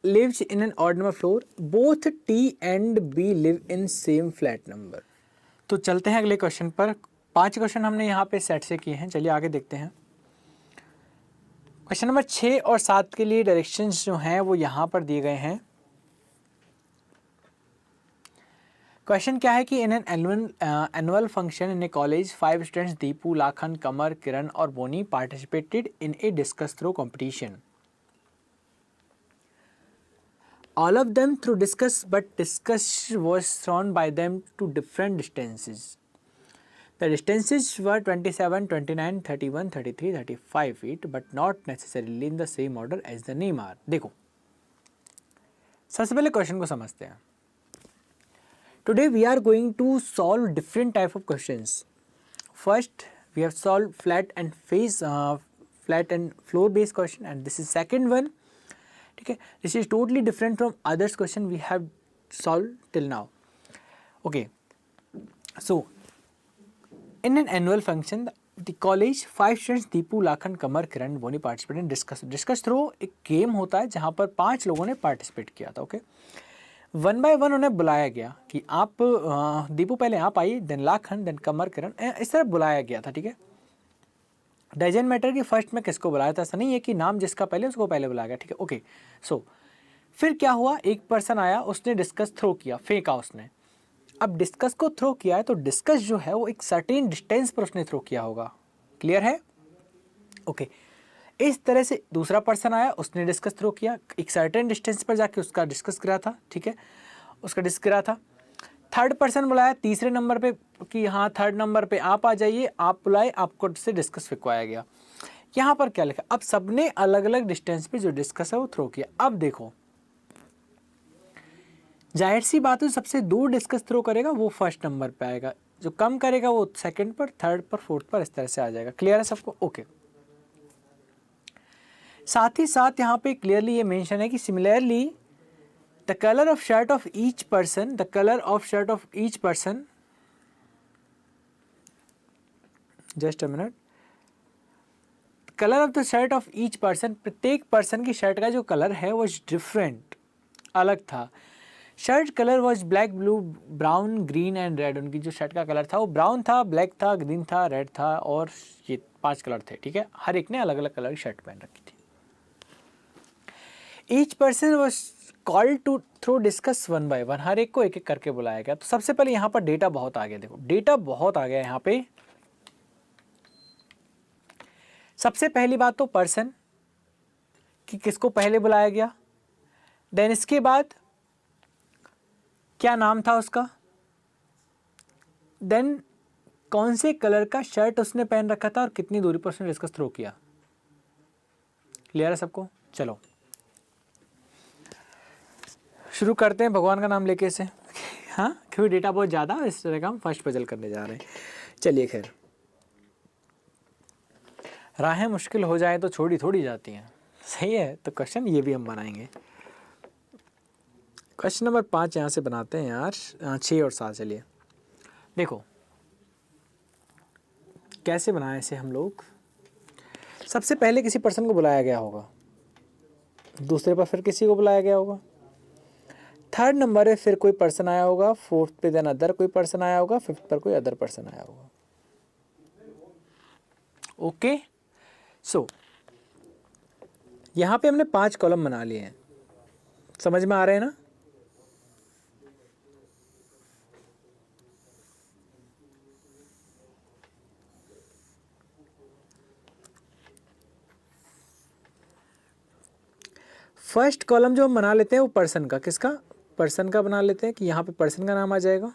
lives in an odd number floor, both T and B live in same flat number। तो चलते हैं अगले क्वेश्चन पर। 5 क्वेश्चन हमने यहाँ पे सेट से किए हैं, चलिए आगे देखते हैं। क्वेश्चन नंबर 6 और 7 के लिए डायरेक्शंस जो हैं वो यहाँ पर दिए गए हैं। क्वेश्चन क्या है कि in an annual function in a college 5 students Deepu, Lakhan, Kamar, Kiran और Boni participated in a discus throw competition. All of them through discuss, but discuss was thrown by them to different distances. The distances were 27, 29, 31, 33, 35 feet, but not necessarily in the same order as the name are. देखो, सबसे पहले question को समझते हैं। Today we are going to solve different type of questions. First, we have solved flat and floor based question, and this is second one. ठीक है, this is totally different from others question we have solve till now. Okay, so in an annual function the college 5 students Deepu, Lakhan, Kamar, Kiran, Boni participate in discus throw एक game होता है जहाँ पर 5 लोगों ने participate किया था। ओके, 1 बाय 1 उन्हें बुलाया गया कि आप दीपू पहले आप आइए, देन लाखन, देन कमर, किरण, इस तरह बुलाया गया था। ठीक है, डजंट मैटर कि फर्स्ट में किसको बुलाया था, ऐसा नहीं है कि नाम जिसका पहले उसको पहले बुलाया गया। ठीक है, ओके। सो फिर क्या हुआ, एक पर्सन आया, उसने डिस्कस थ्रो किया, फेंका उसने। अब डिस्कस को थ्रो किया है तो डिस्कस जो है वो एक सर्टेन डिस्टेंस पर उसने थ्रो किया होगा। क्लियर है? ओके, इस तरह से दूसरा पर्सन आया, उसने डिस्कस थ्रो किया, एक सर्टेन डिस्टेंस पर जाके उसका डिस्कस गिरा था। ठीक है, उसका डिस्कस गिरा था। थर्ड पर्सन बुलाया तीसरे नंबर पे कि हाँ थर्ड नंबर पे आप आ जाइए, आप बुलाए, आपको से डिस्कस फिकवाया गया। यहाँ पर क्या लिखा, अब सबने अलग अलग डिस्टेंस पे जो डिस्कस है वो थ्रो किया। अब देखो, जाहिर सी बात है सबसे दूर डिस्कस थ्रो करेगा वो फर्स्ट नंबर पे आएगा, जो कम करेगा वो सेकंड पर, थर्ड पर, फोर्थ पर, इस तरह से आ जाएगा। क्लियर है सबको? ओके। साथ ही साथ यहाँ पे क्लियरली ये मेंशन है कि similarly the color of shirt of each person just a minute. Colour of the shirt of each person, प्रत्येक पर्सन की शर्ट का जो कलर है वो डिफरेंट, अलग था। Shirt colour was black, blue, brown, green and red. उनकी जो शर्ट का कलर था वो ब्राउन था, ब्लैक था, ग्रीन था, रेड था और ये 5 कलर थे, ठीक है। हर एक ने अलग अलग कलर की शर्ट पहन रखी थी। Each person was called to throw discus one by one, हर एक को एक एक करके बुलाया गया। तो सबसे पहले यहाँ पर डेटा बहुत आ गया, देखो डेटा बहुत आ गया यहाँ पे। सबसे पहली बात तो पर्सन कि किसको पहले बुलाया गया, देन इसके बाद क्या नाम था उसका, देन कौन से कलर का शर्ट उसने पहन रखा था और कितनी दूरी पर उसने डिस्कस थ्रो किया। क्लियर है सबको? चलो शुरू करते हैं भगवान का नाम लेके से। हाँ, क्योंकि डेटा बहुत ज़्यादा, इस तरह का हम फर्स्ट पजल करने जा रहे हैं। चलिए खैर, राहें मुश्किल हो जाए तो छोड़ी थोड़ी जाती हैं, सही है। तो क्वेश्चन ये भी हम बनाएंगे। क्वेश्चन नंबर 5 यहाँ से बनाते हैं यार, 6 और 7। चलिए देखो कैसे बनाए इसे हम लोग। सबसे पहले किसी पर्सन को बुलाया गया होगा, दूसरे पर फिर किसी को बुलाया गया होगा, थर्ड नंबर पे फिर कोई पर्सन आया होगा, फोर्थ पे देन अदर कोई पर्सन आया होगा, फिफ्थ पर कोई अदर पर्सन आया होगा। ओके, सो यहां पे हमने 5 कॉलम बना लिए हैं, समझ में आ रहे हैं ना? फर्स्ट कॉलम जो हम बना लेते हैं वो पर्सन का, किसका? पर्सन का बना लेते हैं कि यहाँ पे पर्सन का नाम आ जाएगा।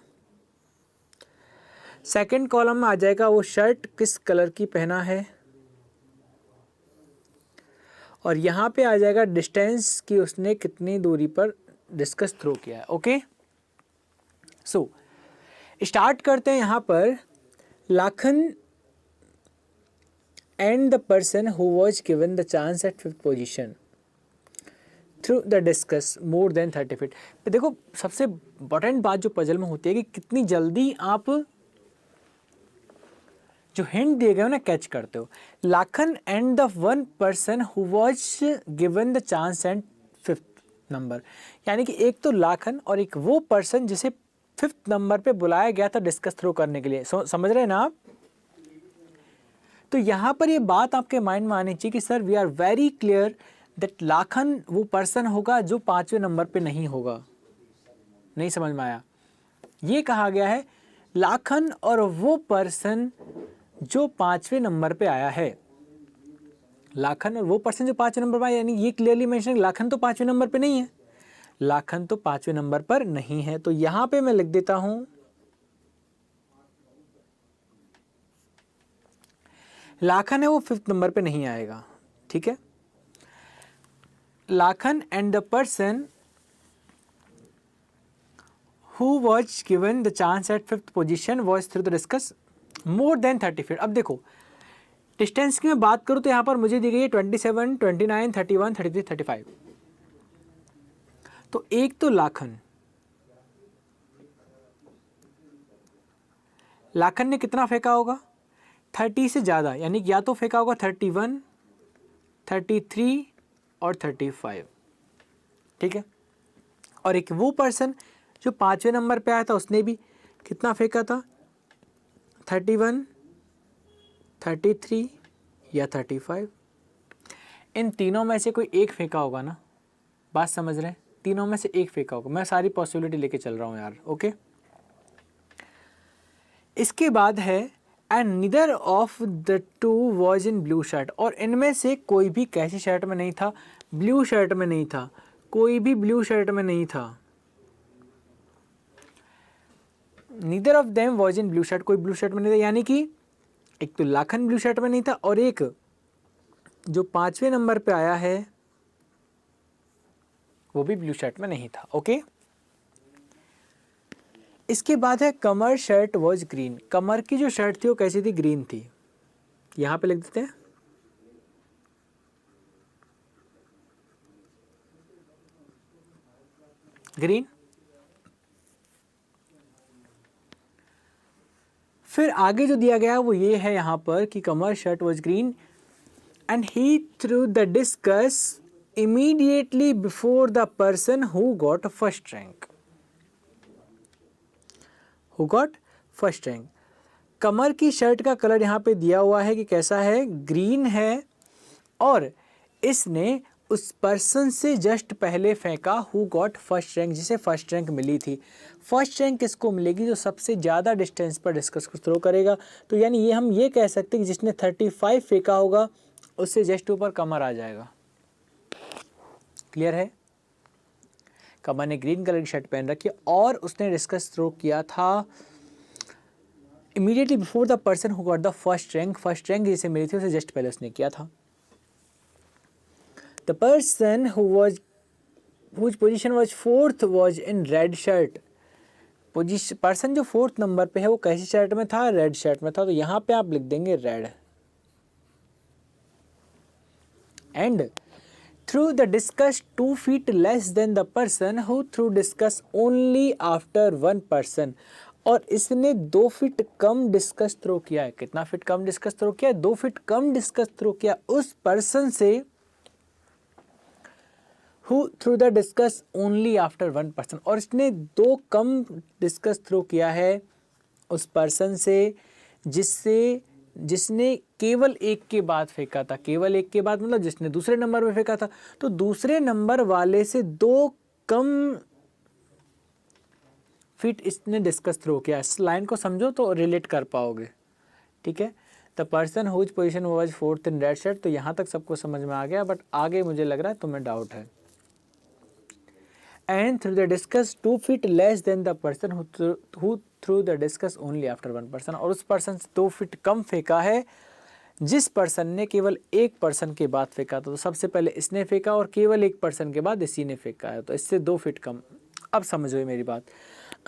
सेकंड कॉलम में आ जाएगा वो शर्ट किस कलर की पहना है, और यहाँ पे आ जाएगा डिस्टेंस कि उसने कितनी दूरी पर डिस्कस थ्रो किया है। ओके, सो स्टार्ट करते हैं यहाँ पर। Lakhan and the person who was given the chance at 5th position through the discuss more than 30 feet. देखो सबसे इंपॉर्टेंट बात जो पजल में होती है कि कितनी जल्दी आप जो हिंट दिए गए हो ना कैच करते हो। Lakhan and the one person who was given the chance and 5th number, यानी कि एक तो लाखन और एक वो पर्सन जिसे 5th नंबर पे बुलाया गया था डिस्कस थ्रो करने के लिए। समझ रहे हैं ना आप? तो यहाँ पर ये बात आपके माइंड में आनी चाहिए कि sir we are very clear that Lakhan वो पर्सन होगा जो 5वें नंबर पे नहीं होगा। नहीं समझ में आया? ये कहा गया है लाखन और वो पर्सन जो 5वें नंबर पे आया है। लाखन और वो पर्सन जो 5वें नंबर पर आया, यानी ये क्लियरली मेंशन, लाखन तो 5वें नंबर पे नहीं है, लाखन तो 5वें नंबर पर नहीं है। तो यहां पे मैं लिख देता हूं लाखन है वो 5th नंबर पे नहीं आएगा, ठीक है। Lakhan and the person who was given the chance at 5th position was through the discuss more than 30 feet। अब देखो डिस्टेंस की मैं बात करूं तो यहां पर मुझे दी गई है 27, 29, 31, 33, 35। तो एक तो लाखन ने कितना फेंका होगा? 30 से ज़्यादा, यानी या तो फेंका होगा 31, 33 और 35, ठीक है। और एक वो पर्सन जो 5वें नंबर पे आया था उसने भी कितना फेंका था? 31, 33 या 35। इन तीनों में से कोई एक फेंका होगा ना, बात समझ रहे हैं? तीनों में से एक फेंका होगा। मैं सारी पॉसिबिलिटी लेके चल रहा हूँ यार, ओके। इसके बाद है and neither of the two was in blue shirt, और इनमें से कोई भी कैसी शर्ट में नहीं था? ब्लू शर्ट में नहीं था, कोई भी ब्लू शर्ट में नहीं था। Neither of them was in blue shirt, कोई ब्लू शर्ट में नहीं था, यानी कि एक तो लाखन ब्लू शर्ट में नहीं था और एक जो 5वें नंबर पे आया है वो भी ब्लू शर्ट में नहीं था। ओके, इसके बाद है कमर शर्ट वॉज ग्रीन। कमर की जो शर्ट थी वो कैसी थी? ग्रीन थी। यहां पे लिख देते हैं ग्रीन। फिर आगे जो दिया गया वो ये है यहाँ पर कि Kamar shirt was green and he threw the discus immediately before the person who got first rank. Who got first rank. Kamar की शर्ट का कलर यहाँ पे दिया हुआ है कि कैसा है, ग्रीन है, और इसने उस पर्सन से जस्ट पहले फेंका हु गॉट फर्स्ट रैंक, जिसे फर्स्ट रैंक मिली थी। फर्स्ट रैंक किसको मिलेगी, जो सबसे ज़्यादा डिस्टेंस पर डिस्कस को थ्रो करेगा। तो यानी ये हम ये कह सकते हैं कि जिसने 35 फेंका होगा उससे जस्ट ऊपर कमर आ जाएगा। क्लियर है। कमर ने ग्रीन कलर की शर्ट पहन रखी और उसने डिस्कस थ्रो किया था immediately before the person who got the first rank. First rank जिसे मिली थी उसे जस्ट पहले उसने किया था। The person whose position was fourth was in red shirt. Person जो फोर्थ नंबर पे है वो कैसी शर्ट में था, रेड शर्ट में था। तो यहाँ पे आप लिख देंगे red. And through the discuss 2 feet less than the person who through discuss only after 1 person। और इसने 2 फीट कम डिस्कस थ्रो किया है। कितना फीट कम डिस्कस थ्रो किया, 2 फीट कम डिस्कस थ्रो किया उस पर्सन से who threw the discus only after 1 person। और इसने 2 कम डिस्कस थ्रो किया है उस पर्सन से जिसने केवल एक के बाद फेंका था। केवल एक के बाद मतलब जिसने दूसरे नंबर में फेंका था। तो दूसरे नंबर वाले से 2 कम फीट इसने डिस्कस थ्रो किया। इस लाइन को समझो तो रिलेट कर पाओगे। ठीक है। The person whose position was fourth in red shirt. तो यहाँ तक सबको समझ में आ गया, बट आगे मुझे लग रहा है तुम्हें डाउट है। And through the discus 2 feet less than the person who threw the discus only after 1 person। और उस पर्सन से 2 फीट कम फेंका है जिस पर्सन ने केवल एक पर्सन के बाद फेंका था। तो सबसे पहले इसने फेंका और केवल एक पर्सन के बाद इसी ने फेंका है, तो इससे 2 फीट कम। अब समझो मेरी बात।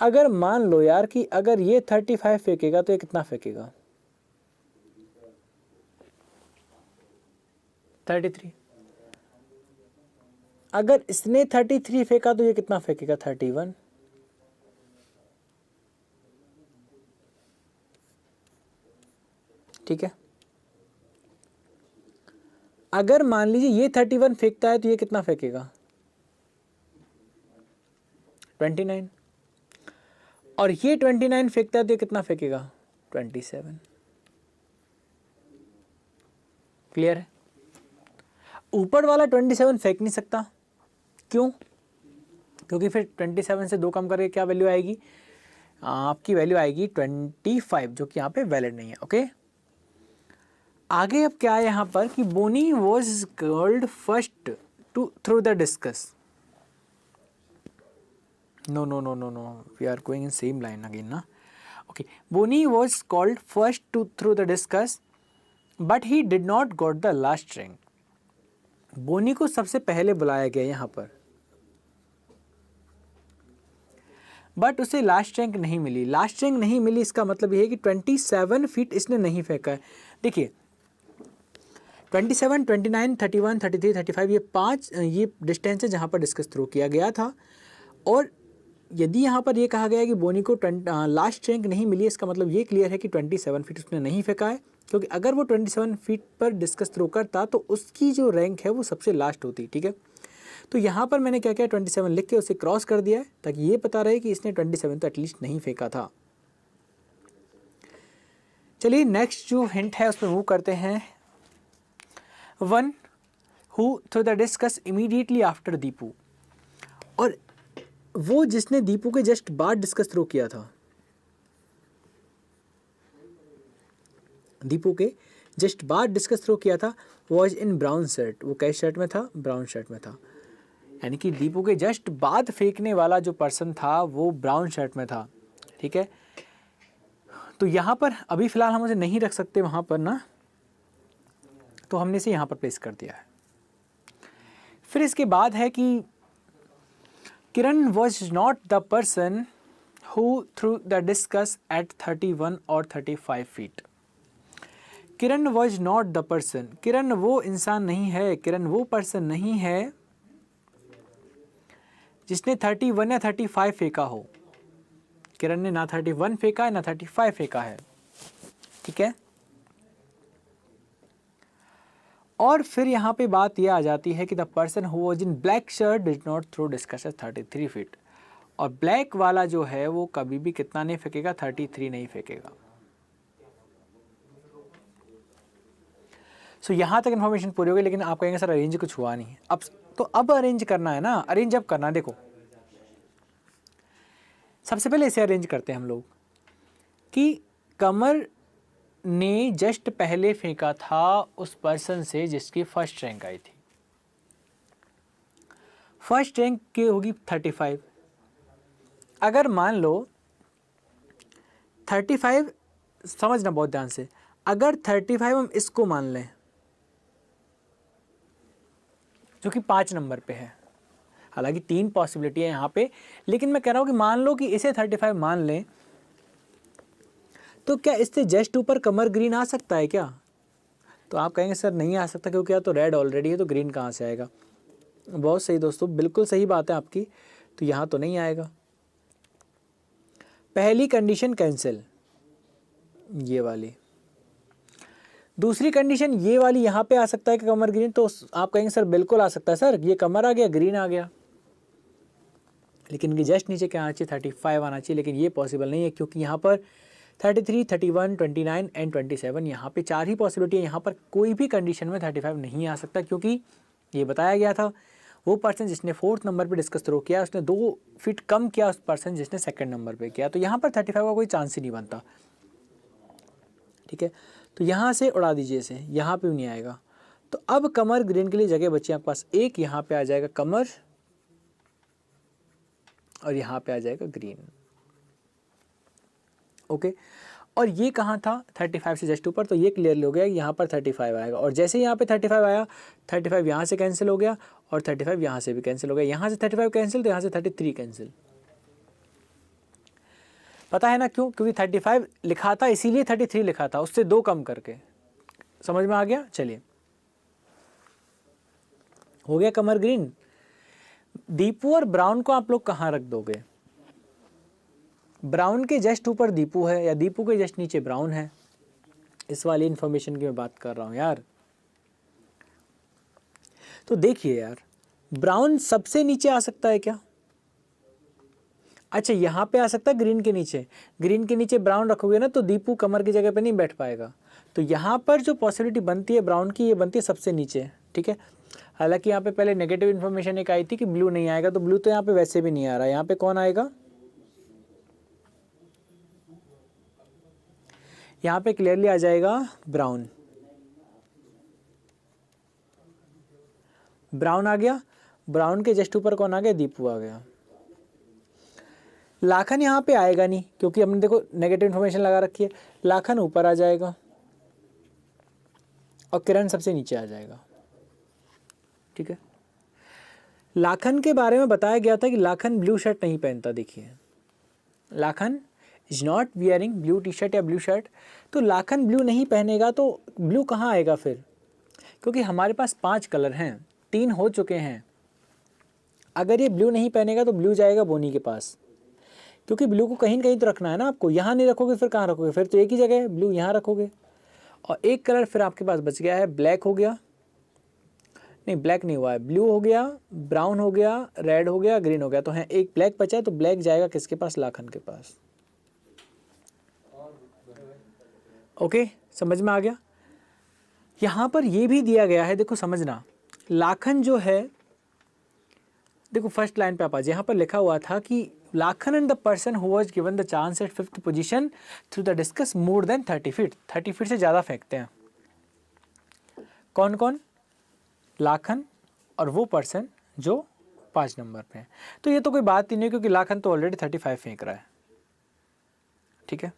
अगर मान लो यार कि अगर ये 35 फेंकेगा तो ये कितना फेंकेगा, 33। अगर इसने 33 फेंका तो ये कितना फेंकेगा, 31। ठीक है। अगर मान लीजिए ये 31 फेंकता है तो ये कितना फेंकेगा, 29। और ये 29 फेंकता है तो ये कितना फेंकेगा, 27। क्लियर है। ऊपर वाला 27 फेंक नहीं सकता। क्यों? क्योंकि फिर 27 से 2 कम करके क्या वैल्यू आएगी, आपकी वैल्यू आएगी 25, जो कि यहाँ पे वैलिड नहीं है। ओके। आगे अब क्या है यहाँ पर कि Boni was called first to throw the discus. No no no no no, we are going in same line again ना। Okay. Boni was called first to throw the discus but he did not got the last rank. Boni को सबसे पहले बुलाया गया यहाँ पर, but उसे last rank नहीं मिली। लास्ट रैंक नहीं मिली इसका मतलब ये है कि 27 फीट इसने नहीं फेंका है। देखिए 27, 29, 31, 33, 35 ये 5 ये डिस्टेंस है जहाँ पर डिस्कस थ्रो किया गया था। और यदि यहाँ पर ये कहा गया है कि बोनी को लास्ट रैंक नहीं मिली, इसका मतलब ये क्लियर है कि 27 फीट उसने नहीं फेंका है। क्योंकि अगर वो 27 फीट पर डिस्कस थ्रो करता तो उसकी जो रैंक है वो सबसे लास्ट होती। ठीक है। तो यहाँ पर मैंने क्या किया, 27 लिख के उसे क्रॉस कर दिया है ताकि ये पता रहे कि इसने 27 तो एटलीस्ट नहीं फेंका था। चलिए नेक्स्ट जो हिंट है उसमें मूव करते हैं। 1 who threw the discus immediately after Deepu. और वो जिसने दीपू के जस्ट बाद डिस्कस थ्रो किया था, दीपू के जस्ट बाद डिस्कस थ्रो किया था, वॉज इन ब्राउन शर्ट। वो कैसी शर्ट में था, ब्राउन शर्ट में था। यानी कि दीपू के जस्ट बाद फेंकने वाला जो पर्सन था वो ब्राउन शर्ट में था। ठीक है। तो यहाँ पर अभी फिलहाल हम उसे नहीं रख सकते वहाँ पर ना, तो हमने इसे यहाँ पर प्लेस कर दिया है। फिर इसके बाद है कि Kiran was not the person who threw the discus at 31 और 35 feet. Kiran was not the person. Kiran वो इंसान नहीं है, किरण वो पर्सन नहीं है जिसने 31 या 35 फेंका हो। किरण ने ना 31 फेंका है ना 35 फेंका है। ठीक है। और फिर यहाँ पे बात यह आ जाती है कि the person who was in black shirt did not throw discus 33 feet, और ब्लैक वाला जो है वो कभी भी कितना नहीं फेंकेगा, 33 नहीं फेंकेगा। सो यहाँ तक इन्फॉर्मेशन पूरी हो गई, लेकिन आप कहेंगे सर अरेंज कुछ हुआ नहीं। अब अरेंज करना है ना, अरेंज अब करना है। देखो सबसे पहले इसे अरेंज करते हैं हम लोग कि कमर ने जस्ट पहले फेंका था उस पर्सन से जिसकी फर्स्ट रैंक आई थी। फर्स्ट रैंक की होगी 35। अगर मान लो 35, समझना बहुत ध्यान से, अगर 35 हम इसको मान लें जो कि 5 नंबर पे है, हालांकि 3 पॉसिबिलिटी है यहाँ पे, लेकिन मैं कह रहा हूँ कि मान लो कि इसे 35 मान लें, तो क्या इससे जस्ट ऊपर कमर ग्रीन आ सकता है क्या? तो आप कहेंगे सर नहीं आ सकता, क्योंकि या तो रेड ऑलरेडी है तो ग्रीन कहाँ से आएगा। बहुत सही दोस्तों, बिल्कुल सही बात है आपकी। तो यहाँ तो नहीं आएगा, पहली कंडीशन कैंसिल, ये वाली। दूसरी कंडीशन ये वाली, यहाँ पे आ सकता है कि कमर ग्रीन, तो आप कहेंगे सर बिल्कुल आ सकता है सर, ये कमर आ गया, ग्रीन आ गया, लेकिन इनके जस्ट नीचे क्या आना चाहिए, 35 आना चाहिए, लेकिन ये पॉसिबल नहीं है, क्योंकि यहाँ पर 33, 31, 29 एंड 27, यहाँ पे 4 ही पॉसिबिलिटी है। यहाँ पर कोई भी कंडीशन में 35 नहीं आ सकता, क्योंकि ये बताया गया था वो पर्सन जिसने 4th नंबर पे डिस्कस थ्रो किया उसने 2 फीट कम किया उस पर्सन जिसने 2nd नंबर पे किया, तो यहाँ पर 35 का कोई चांस ही नहीं बनता। ठीक है, तो यहाँ से उड़ा दीजिए इसे, यहाँ पे भी नहीं आएगा। तो अब कमर ग्रीन के लिए जगह बची आपके पास एक, यहाँ पे आ जाएगा कमर और यहाँ पे आ जाएगा ग्रीन। ओके, और ये कहाँ था, 35 से जस्ट ऊपर, तो ये क्लियरली हो गया, यहाँ पर 35 आएगा। और जैसे यहाँ पे 35 आया, 35 यहाँ से कैंसिल हो गया और 35 यहाँ से भी कैंसिल हो गया। यहाँ से 35 कैंसिल, तो यहाँ से 33 कैंसिल। पता है ना क्यों? क्योंकि 35 लिखा था इसीलिए 33 लिखा था, उससे 2 कम करके। समझ में आ गया? चलिए, हो गया कमर ग्रीन। दीपू और ब्राउन को आप लोग कहाँ रख दोगे? ब्राउन के जस्ट ऊपर दीपू है या दीपू के जस्ट नीचे ब्राउन है? इस वाली इंफॉर्मेशन की मैं बात कर रहा हूं यार। तो देखिए यार, ब्राउन सबसे नीचे आ सकता है क्या? अच्छा, यहां पे आ सकता है ग्रीन के नीचे। ग्रीन के नीचे ब्राउन रखोगे ना तो दीपू कमर की जगह पे नहीं बैठ पाएगा। तो यहां पर जो पॉसिबिलिटी बनती है ब्राउन की, ये बनती है सबसे नीचे। ठीक है, हालांकि यहाँ पे पहले नेगेटिव इन्फॉर्मेशन एक आई थी कि ब्लू नहीं आएगा, तो ब्लू तो यहाँ पे वैसे भी नहीं आ रहा। यहाँ पे कौन आएगा? यहाँ पे क्लियरली आ जाएगा ब्राउन। ब्राउन आ गया, ब्राउन के जस्ट ऊपर कौन आ गया? दीपू आ गया। लाखन यहाँ पे आएगा नहीं, क्योंकि हमने देखो नेगेटिव इन्फॉर्मेशन लगा रखी है। लाखन ऊपर आ जाएगा और किरण सबसे नीचे आ जाएगा। ठीक है, लाखन के बारे में बताया गया था कि लाखन ब्लू शर्ट नहीं पहनता। देखिए, Lakhan is not wearing blue T shirt या ब्लू शर्ट। तो लाखन ब्लू नहीं पहनेगा तो ब्लू कहाँ आएगा फिर? क्योंकि हमारे पास 5 कलर हैं, 3 हो चुके हैं। अगर ये ब्लू नहीं पहनेगा तो ब्लू जाएगा बोनी के पास, क्योंकि ब्लू को कहीं न कहीं तो रखना है ना आपको। यहाँ नहीं रखोगे फिर कहाँ रखोगे? फिर तो एक ही जगह है, ब्लू यहाँ रखोगे। और एक कलर फिर आपके पास बच गया है, ब्लैक हो गया, नहीं ब्लैक नहीं हुआ है, ब्लू हो गया, ब्राउन हो गया, रेड हो गया, ग्रीन हो गया। तो है एक ब्लैक बचा है, तो ब्लैक जाएगा किसके पास? लाखन के पास। ओके, समझ में आ गया? यहाँ पर ये भी दिया गया है, देखो समझना, लाखन जो है, देखो फर्स्ट लाइन पे आप आज, यहाँ पर लिखा हुआ था कि Lakhan and the person who was given the chance at 5th position through the discuss more than 30 feet. 30 feet से ज़्यादा फेंकते हैं। कौन कौन? लाखन और वो पर्सन जो 5 नंबर पे है। तो ये तो कोई बात ही नहीं, क्योंकि लाखन तो ऑलरेडी 35 फेंक रहा है। ठीक है,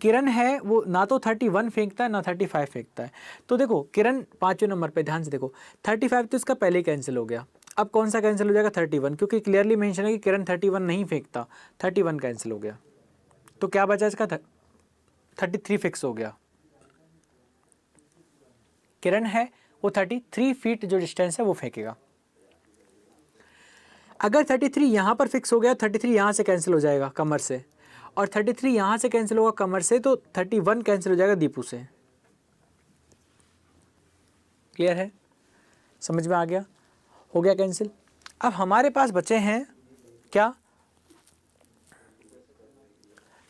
किरण है वो ना तो 31 फेंकता है ना 35 फेंकता है। तो देखो किरण 5वें नंबर पे, ध्यान से देखो, 35 तो इसका पहले ही कैंसिल हो गया। अब कौन सा कैंसिल हो जाएगा? 31, क्योंकि क्लियरली मेंशन है कि किरण 31 नहीं फेंकता। 31 कैंसिल हो गया, तो क्या बचा इसका? 33 फिक्स हो गया। किरण है वो 33 फीट जो डिस्टेंस है वो फेंकेगा। अगर 33 यहाँ पर फिक्स हो गया, 33 यहाँ से कैंसिल हो जाएगा कमर से, और 33 यहाँ से कैंसिल होगा कमर से, तो 31 कैंसिल हो जाएगा दीपू से। क्लियर है, समझ में आ गया, हो गया कैंसिल। अब हमारे पास बचे हैं क्या,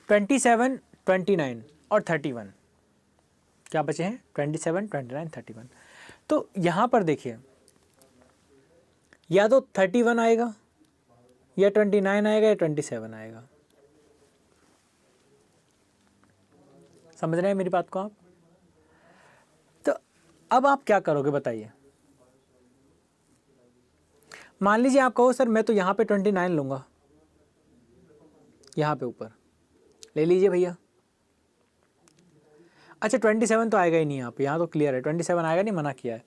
27, 29 और 31। क्या बचे हैं, 27, 29, 31। तो यहाँ पर देखिए, या तो 31 आएगा, या 29 आएगा, या 27 आएगा। समझ रहे हैं मेरी बात को आप? तो अब आप क्या करोगे बताइए। मान लीजिए आप कहो सर मैं तो यहाँ पे 29 लूँगा, यहाँ पे ऊपर ले लीजिए भैया। अच्छा 27 तो आएगा ही नहीं, यहाँ तो क्लियर है 27 आएगा नहीं, मना किया है।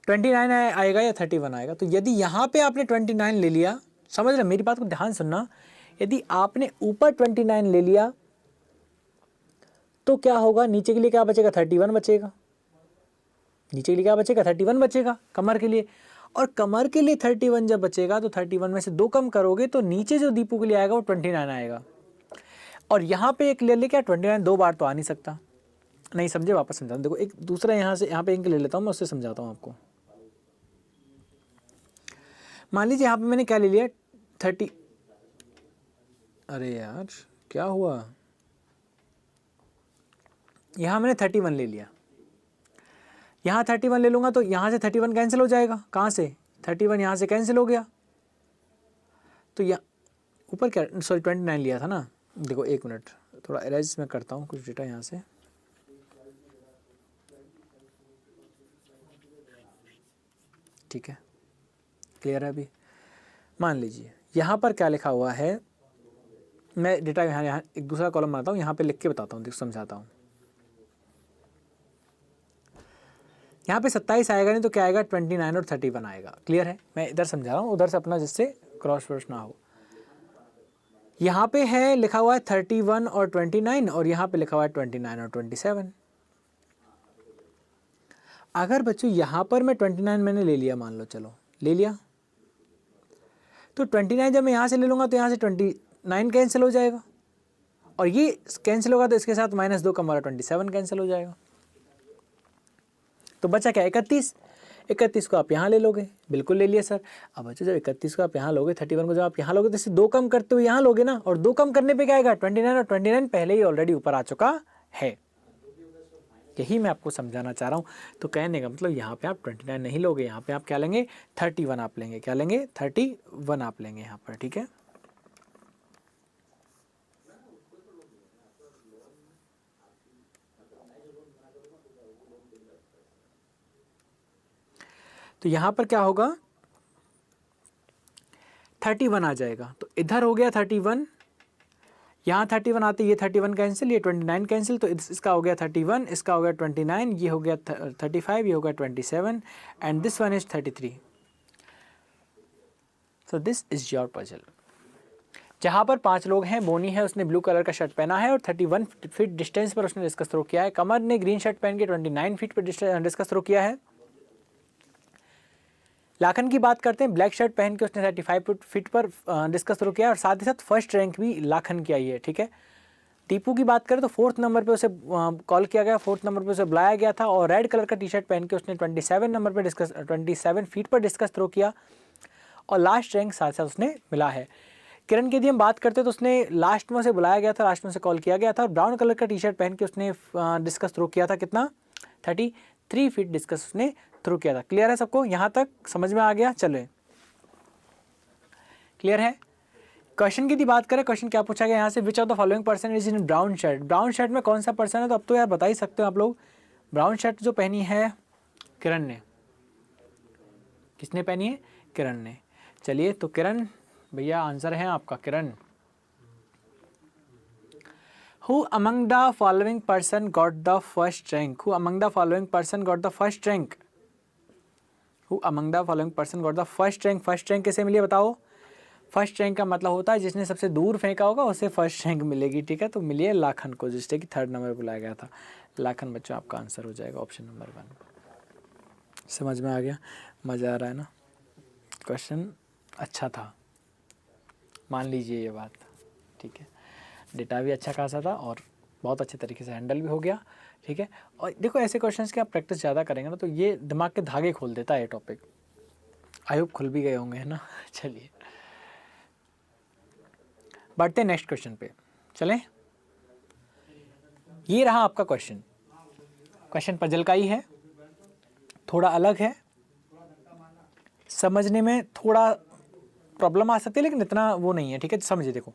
29 आएगा या 31 आएगा। तो यदि यहाँ पे आपने 29 ले लिया, समझ रहे मेरी बात को ध्यान सुनना, यदि आपने ऊपर 29 ले लिया तो क्या होगा, नीचे के लिए क्या बचेगा, 31 बचेगा। नीचे के लिए क्या बचेगा, 31 बचेगा कमर के लिए। और कमर के लिए 31 जब बचेगा तो 31 में से 2 कम करोगे तो नीचे जो दीपू के लिए आएगा वो 29 आएगा। और यहाँ पे एक ले ले, क्या 29 2 बार तो आ नहीं सकता। नहीं समझे, वापस समझाता हूँ। देखो एक दूसरा यहाँ से यहाँ पे इनके ले लेता हूँ, मैं उससे समझाता हूँ आपको। मान लीजिए यहाँ पे मैंने क्या ले लिया, 30। अरे यार क्या हुआ, यहाँ मैंने 31 ले लिया, यहाँ 31 ले लूँगा तो यहाँ से 31 कैंसिल हो जाएगा। कहाँ से, 31 यहाँ से कैंसिल हो गया। तो यहाँ ऊपर क्या, सॉरी 29 लिया था ना। देखो एक मिनट, थोड़ा इरेज मैं करता हूँ कुछ डेटा यहाँ से। ठीक है, क्लियर है अभी। मान लीजिए यहाँ पर क्या लिखा हुआ है, मैं डेटा यहाँ एक दूसरा कॉलम बनाता हूँ, यहाँ पे लिख के बताता हूँ, देखो समझाता हूँ। यहाँ पे 27 आएगा नहीं तो क्या आएगा, 29 और 31 आएगा। क्लियर है, मैं इधर समझा रहा हूँ, उधर से अपना जिससे क्रॉस वर्स ना हो। यहाँ पे है लिखा हुआ है 31 और 29, और यहाँ पे लिखा हुआ है 29 और 27। अगर बच्चों यहाँ पर मैं 29 मैंने ले लिया, मान लो चलो ले लिया, तो 29 जब मैं यहाँ से ले लूँगा तो यहाँ से 29 कैंसिल हो जाएगा, और ये कैंसिल होगा तो इसके साथ -2 का हमारा 27 कैंसिल हो जाएगा। तो बचा क्या, 31। 31 को आप यहाँ ले लोगे, बिल्कुल ले लिया सर। अब बच्चों जब 31 को आप यहाँ लोगे, 31 को जब आप यहाँ लोगे तो इससे 2 कम करते हुए यहाँ लोगे ना, और 2 कम करने पे क्या आएगा, 29, और 29 पहले ही ऑलरेडी ऊपर आ चुका है। यही मैं आपको समझाना चाह रहा हूँ। तो कहने का मतलब यहाँ पे आप 29 नहीं लोगे, यहाँ पे आप क्या लेंगे, 31 आप लेंगे। क्या लेंगे, 31 आप लेंगे यहाँ पर। ठीक है, तो यहाँ पर क्या होगा, 31 आ जाएगा। तो इधर हो गया 31, यहाँ 31 आते, ये 31 कैंसिल, ये 29 कैंसिल, तो इसका हो गया 31, इसका हो गया 29, ये हो गया 35, ये हो गया 27, and this one is 33। So this is your puzzle. जहाँ पर 5 लोग हैं, बोनी है उसने ब्लू कलर का शर्ट पहना है और 31 फीट डिस्टेंस पर उसने डिस्कस थ्रो किया है। कमर ने ग्रीन शर्ट पहन के 29 फीट पर डिस्कस थ्रो किया है। लाखन की बात करते हैं, ब्लैक शर्ट पहन के उसने 35 फीट पर डिस्कस थ्रो किया, और साथ ही साथ फर्स्ट रैंक भी लाखन की आई है। ठीक है, टीपू की बात करें तो 4th नंबर पे उसे कॉल किया गया, 4th नंबर पे उसे बुलाया गया था, और रेड कलर का टी शर्ट पहन के उसने 27 नंबर पे 27 फीट पर डिस्कस थ्रो किया, और लास्ट रैंक साथ साथ उसने मिला है। किरण की यदि हम बात करते तो उसने लास्ट में उसे बुलाया गया था, लास्ट में उसे कॉल किया गया था, और ब्राउन कलर का टी शर्ट पहन के उसने डिस्कस थ्रो किया था, कितना, 33 फीट डिस्कस उसने थ्रो किया था। क्लियर है सबको, यहाँ तक समझ में आ गया? चले, क्लियर है। क्वेश्चन की बात करें, क्वेश्चन क्या पूछा गया यहाँ से, विच of the following person is in brown shirt. Brown shirt में कौन सा पर्सन है, तो अब तो यार बता ही सकते हो आप लोग। ब्राउन शर्ट जो पहनी है किरण ने, किसने पहनी है, किरण ने। चलिए तो किरण भैया आंसर है आपका किरण। Who among the following person got the first rank? Who among the following person got the first rank? Who among the following person got the first rank? First rank कैसे मिली बताओ। फर्स्ट रैंक का मतलब होता है जिसने सबसे दूर फेंका होगा उसे फर्स्ट रैंक मिलेगी। ठीक है, तो मिली है लाखन को, जिससे कि 3rd नंबर बुलाया गया था। लाखन बच्चों आपका आंसर हो जाएगा ऑप्शन नंबर 1। समझ में आ गया, मज़ा आ रहा है ना, क्वेश्चन अच्छा था, मान लीजिए ये बात। ठीक है, डेटा भी अच्छा खासा था और बहुत अच्छे तरीके से हैंडल भी हो गया, ठीक है। और देखो ऐसे क्वेश्चंस की आप प्रैक्टिस ज़्यादा करेंगे ना तो ये दिमाग के धागे खोल देता है ये टॉपिक। आई होप खुल भी गए होंगे, है ना। चलिए बढ़ते हैं नेक्स्ट क्वेश्चन पे, चलें। ये रहा आपका क्वेश्चन। क्वेश्चन पजल का ही है, थोड़ा अलग है, समझने में थोड़ा प्रॉब्लम आ सकती है लेकिन इतना वो नहीं है, ठीक है। समझिए, देखो,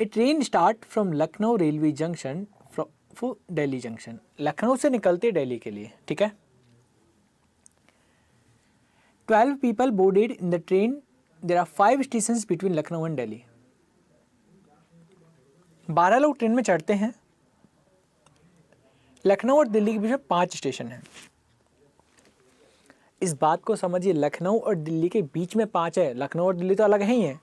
a train start from Lucknow railway junction for Delhi junction. Lucknow से निकलते दिल्ली के लिए, ठीक है। 12 people boarded in the train. There are 5 stations between Lucknow and Delhi. 12 लोग ट्रेन में चढ़ते हैं, लखनऊ और दिल्ली के बीच में 5 स्टेशन हैं। इस बात को समझिए, लखनऊ और दिल्ली के बीच में 5 है, लखनऊ और दिल्ली तो अलग ही हैं।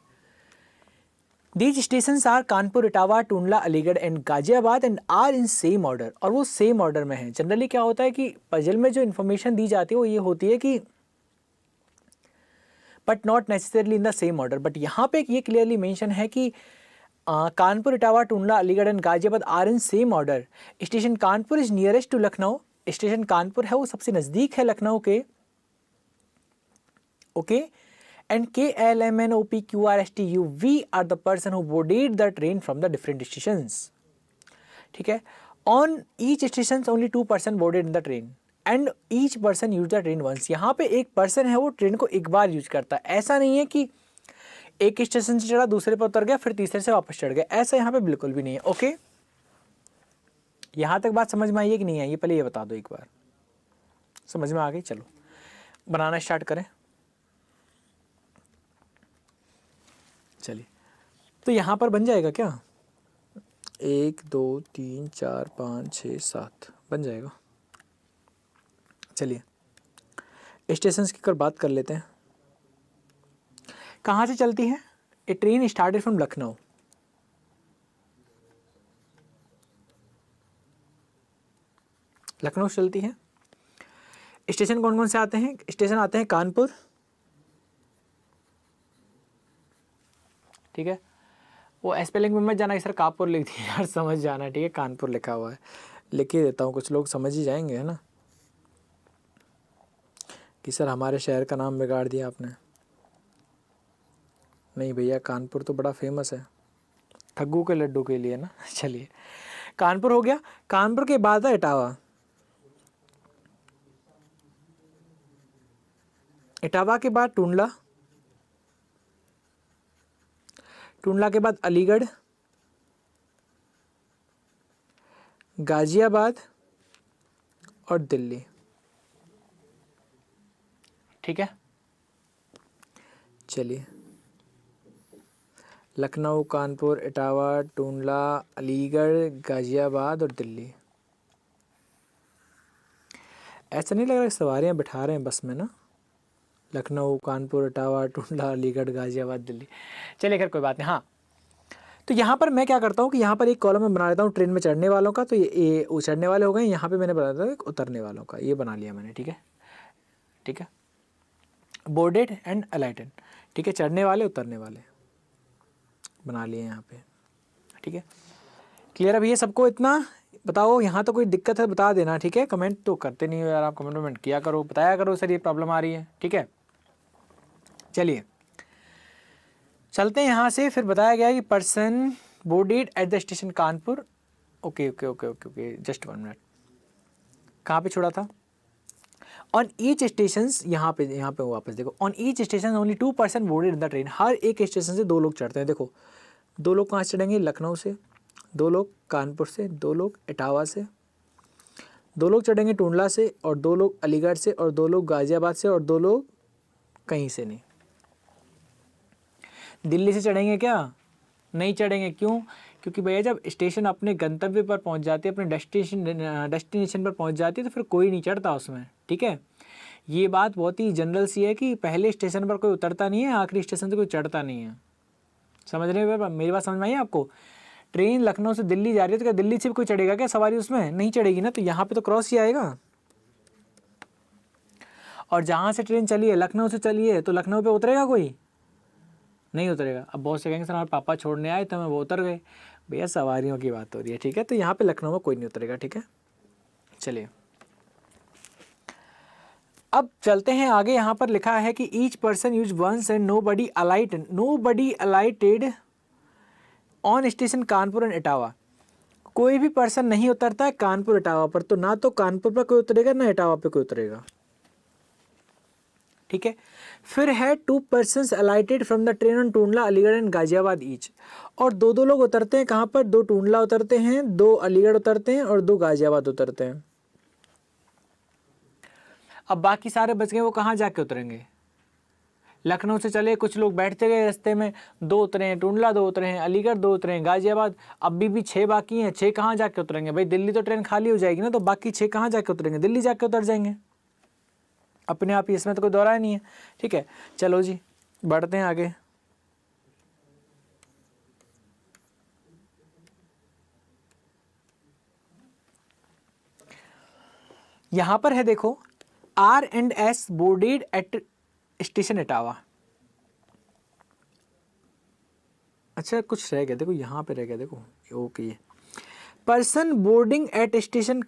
These stations are Kanpur, Etawah, Tundla, Aligarh and Ghaziabad and are in same order, और वो सेम ऑर्डर में है। जनरली क्या होता है कि पजल में जो इन्फॉर्मेशन दी जाती है वो ये होती है कि but not necessarily in the same order, but यहाँ पे ये क्लियरली मेंशन है कि Kanpur, Etawah, Tundla, Aligarh and Ghaziabad are in same order. Station Kanpur is nearest to Lucknow, station Kanpur है वो सबसे नज़दीक है लखनऊ के, okay. And KLMNOPQRSTUV are the person who boarded the train from the different stations, ठीक है। On each station only 2 person boarded in the train and each person use the train once. यहाँ पे एक पर्सन है वो train को एक बार use करता है। ऐसा नहीं है कि एक स्टेशन से चढ़ा, दूसरे पर उतर गया, फिर तीसरे से वापस चढ़ गया, ऐसा यहाँ पे बिल्कुल भी नहीं है, ओके। यहाँ तक बात समझ में आई है कि नहीं आई है, पहले ये बता दो एक बार। समझ में आ गई? चलो बनाना स्टार्ट करें। चलिए, तो यहाँ पर बन जाएगा क्या? 1 2 3 4 5 6 7 बन जाएगा। चलिए स्टेशंस की कर बात कर लेते हैं। कहाँ से चलती है? A train started from Lucknow, Lucknow से चलती है। स्टेशन कौन कौन से आते हैं? स्टेशन आते हैं कानपुर, ठीक है। वो स्पेलिंग में मत जाना कि सर कानपुर लिख दिया, यार समझ जाना, ठीक है। कानपुर लिखा हुआ है, लिख ही देता हूँ, कुछ लोग समझ ही जाएंगे, है ना, कि सर हमारे शहर का नाम बिगाड़ दिया आपने। नहीं भैया, कानपुर तो बड़ा फेमस है ठग्गू के लड्डू के लिए ना। चलिए कानपुर हो गया। कानपुर के बाद है इटावा, इटावा के बाद टूंडला, टूंडला के बाद अलीगढ़, गाजियाबाद और दिल्ली, ठीक है। चलिए लखनऊ, कानपुर, इटावा, टूंडला, अलीगढ़, गाजियाबाद और दिल्ली। ऐसा नहीं लग रहा कि सवारियाँ बिठा रहे हैं बस में ना, लखनऊ, कानपुर, इटावा, टूंडला, अलीगढ़, गाजियाबाद, दिल्ली। चलिए खैर कोई बात नहीं। हाँ, तो यहाँ पर मैं क्या करता हूँ कि यहाँ पर एक कॉलम में बना लेता हूँ ट्रेन में चढ़ने वालों का, तो ये चढ़ने वाले हो गए। यहाँ पे मैंने बना दिया एक उतरने वालों का, ये बना लिया मैंने, ठीक है, ठीक है। बोर्डेड एंड अलाइटेड, ठीक है, चढ़ने वाले उतरने वाले बना लिए यहाँ पे, ठीक है। क्लियर? अभी ये सबको इतना बताओ, यहाँ तो कोई दिक्कत है बता देना, ठीक है। कमेंट तो करते नहीं हो यार आप, कमेंट किया करो, बताया करो सर ये प्रॉब्लम आ रही है, ठीक है। चलिए चलते हैं यहाँ से। फिर बताया गया कि person boarded at the station Kanpur, okay okay okay okay okay, just 1 minute. कहाँ पे छोड़ा था? ऑन ईच स्टेशन, यहाँ पे वापस देखो, on each station only 2 person boarded in the train. हर एक स्टेशन से 2 लोग चढ़ते हैं। देखो 2 लोग कहाँ से चढ़ेंगे? लखनऊ से, 2 लोग कानपुर से, 2 लोग इटावा से, 2 लोग चढ़ेंगे टूंडला से, और 2 लोग अलीगढ़ से, और 2 लोग गाजियाबाद से, और 2 लोग कहीं से नहीं। दिल्ली से चढ़ेंगे क्या? नहीं चढ़ेंगे। क्यों? क्योंकि भैया जब स्टेशन अपने गंतव्य पर पहुंच जाती है, अपने डेस्टिनेशन पर पहुंच जाती है, तो फिर कोई नहीं चढ़ता उसमें, ठीक है। ये बात बहुत ही जनरल सी है कि पहले स्टेशन पर कोई उतरता नहीं है, आखिरी स्टेशन से कोई चढ़ता नहीं है। समझ रहे हो? मेरी बात समझ में आई आपको? ट्रेन लखनऊ से दिल्ली जा रही है तो क्या दिल्ली से भी कोई चढ़ेगा क्या सवारी? उसमें नहीं चढ़ेगी ना, तो यहाँ पे तो क्रॉस ही आएगा। और जहाँ से ट्रेन चली है, लखनऊ से चली है, तो लखनऊ पे उतरेगा कोई? नहीं उतरेगा। अब बहुत से कहेंगे सर हमारे पापा छोड़ने आए तो मैं वो उतर गए, भैया सवारियों की बात हो रही है, ठीक है। तो यहाँ पे लखनऊ में कोई नहीं उतरेगा, ठीक है। चलिए अब चलते हैं आगे। यहाँ पर लिखा है कि each person use once and nobody alighted on station Kanpur and Etawah. कोई भी पर्सन नहीं उतरता है कानपुर इटावा पर, तो ना तो कानपुर पर कोई उतरेगा ना इटावा पे कोई उतरेगा, ठीक है। फिर है 2 persons अलाइटेड from the train on Tundla Aligarh and Ghaziabad each. और दो दो लोग उतरते हैं कहाँ पर, 2 टूंडला उतरते हैं, 2 अलीगढ़ उतरते हैं और 2 गाजियाबाद उतरते हैं। अब बाकी सारे बच गए, वो कहाँ जाके उतरेंगे। लखनऊ से चले, कुछ लोग बैठते गए रास्ते में, 2 उतरे हैं टूंडला, 2 उतरे हैं अलीगढ़, 2 उतरे हैं गाजियाबाद। अब भी 6 बाकी हैं, 6 कहाँ जाके उतरेंगे भाई, दिल्ली तो ट्रेन खाली हो जाएगी ना, तो बाकी 6 कहाँ जाके उतरेंगे, दिल्ली जाके उतर जाएंगे अपने आप ही, इसमें तो कोई दौरा नहीं है, ठीक है। चलो जी बढ़ते हैं आगे। यहां पर है देखो, R&S boarded at station Etawah. अच्छा कुछ रह गया देखो, यहाँ पे रह गया देखो, okay. Person boarding at station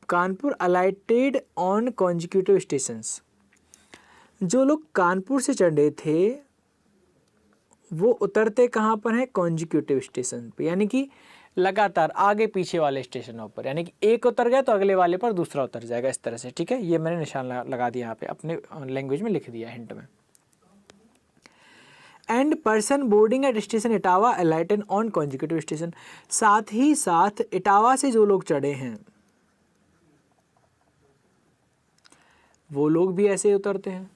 Kanpur alighted on consecutive stations. जो लोग कानपुर से चढ़े थे वो उतरते कहाँ पर हैं, कॉन्जिक्यूटिव स्टेशन पे, यानी कि लगातार आगे पीछे वाले स्टेशनों पर, यानी कि एक उतर गया तो अगले वाले पर दूसरा उतर जाएगा, इस तरह से, ठीक है। ये मैंने निशान लगा दिया यहाँ पे, अपने लैंग्वेज में लिख दिया हिंट में। And person boarding at station Etawah alighted on consecutive station. साथ ही साथ इटावा से जो लोग चढ़े हैं वो लोग भी ऐसे ही उतरते हैं,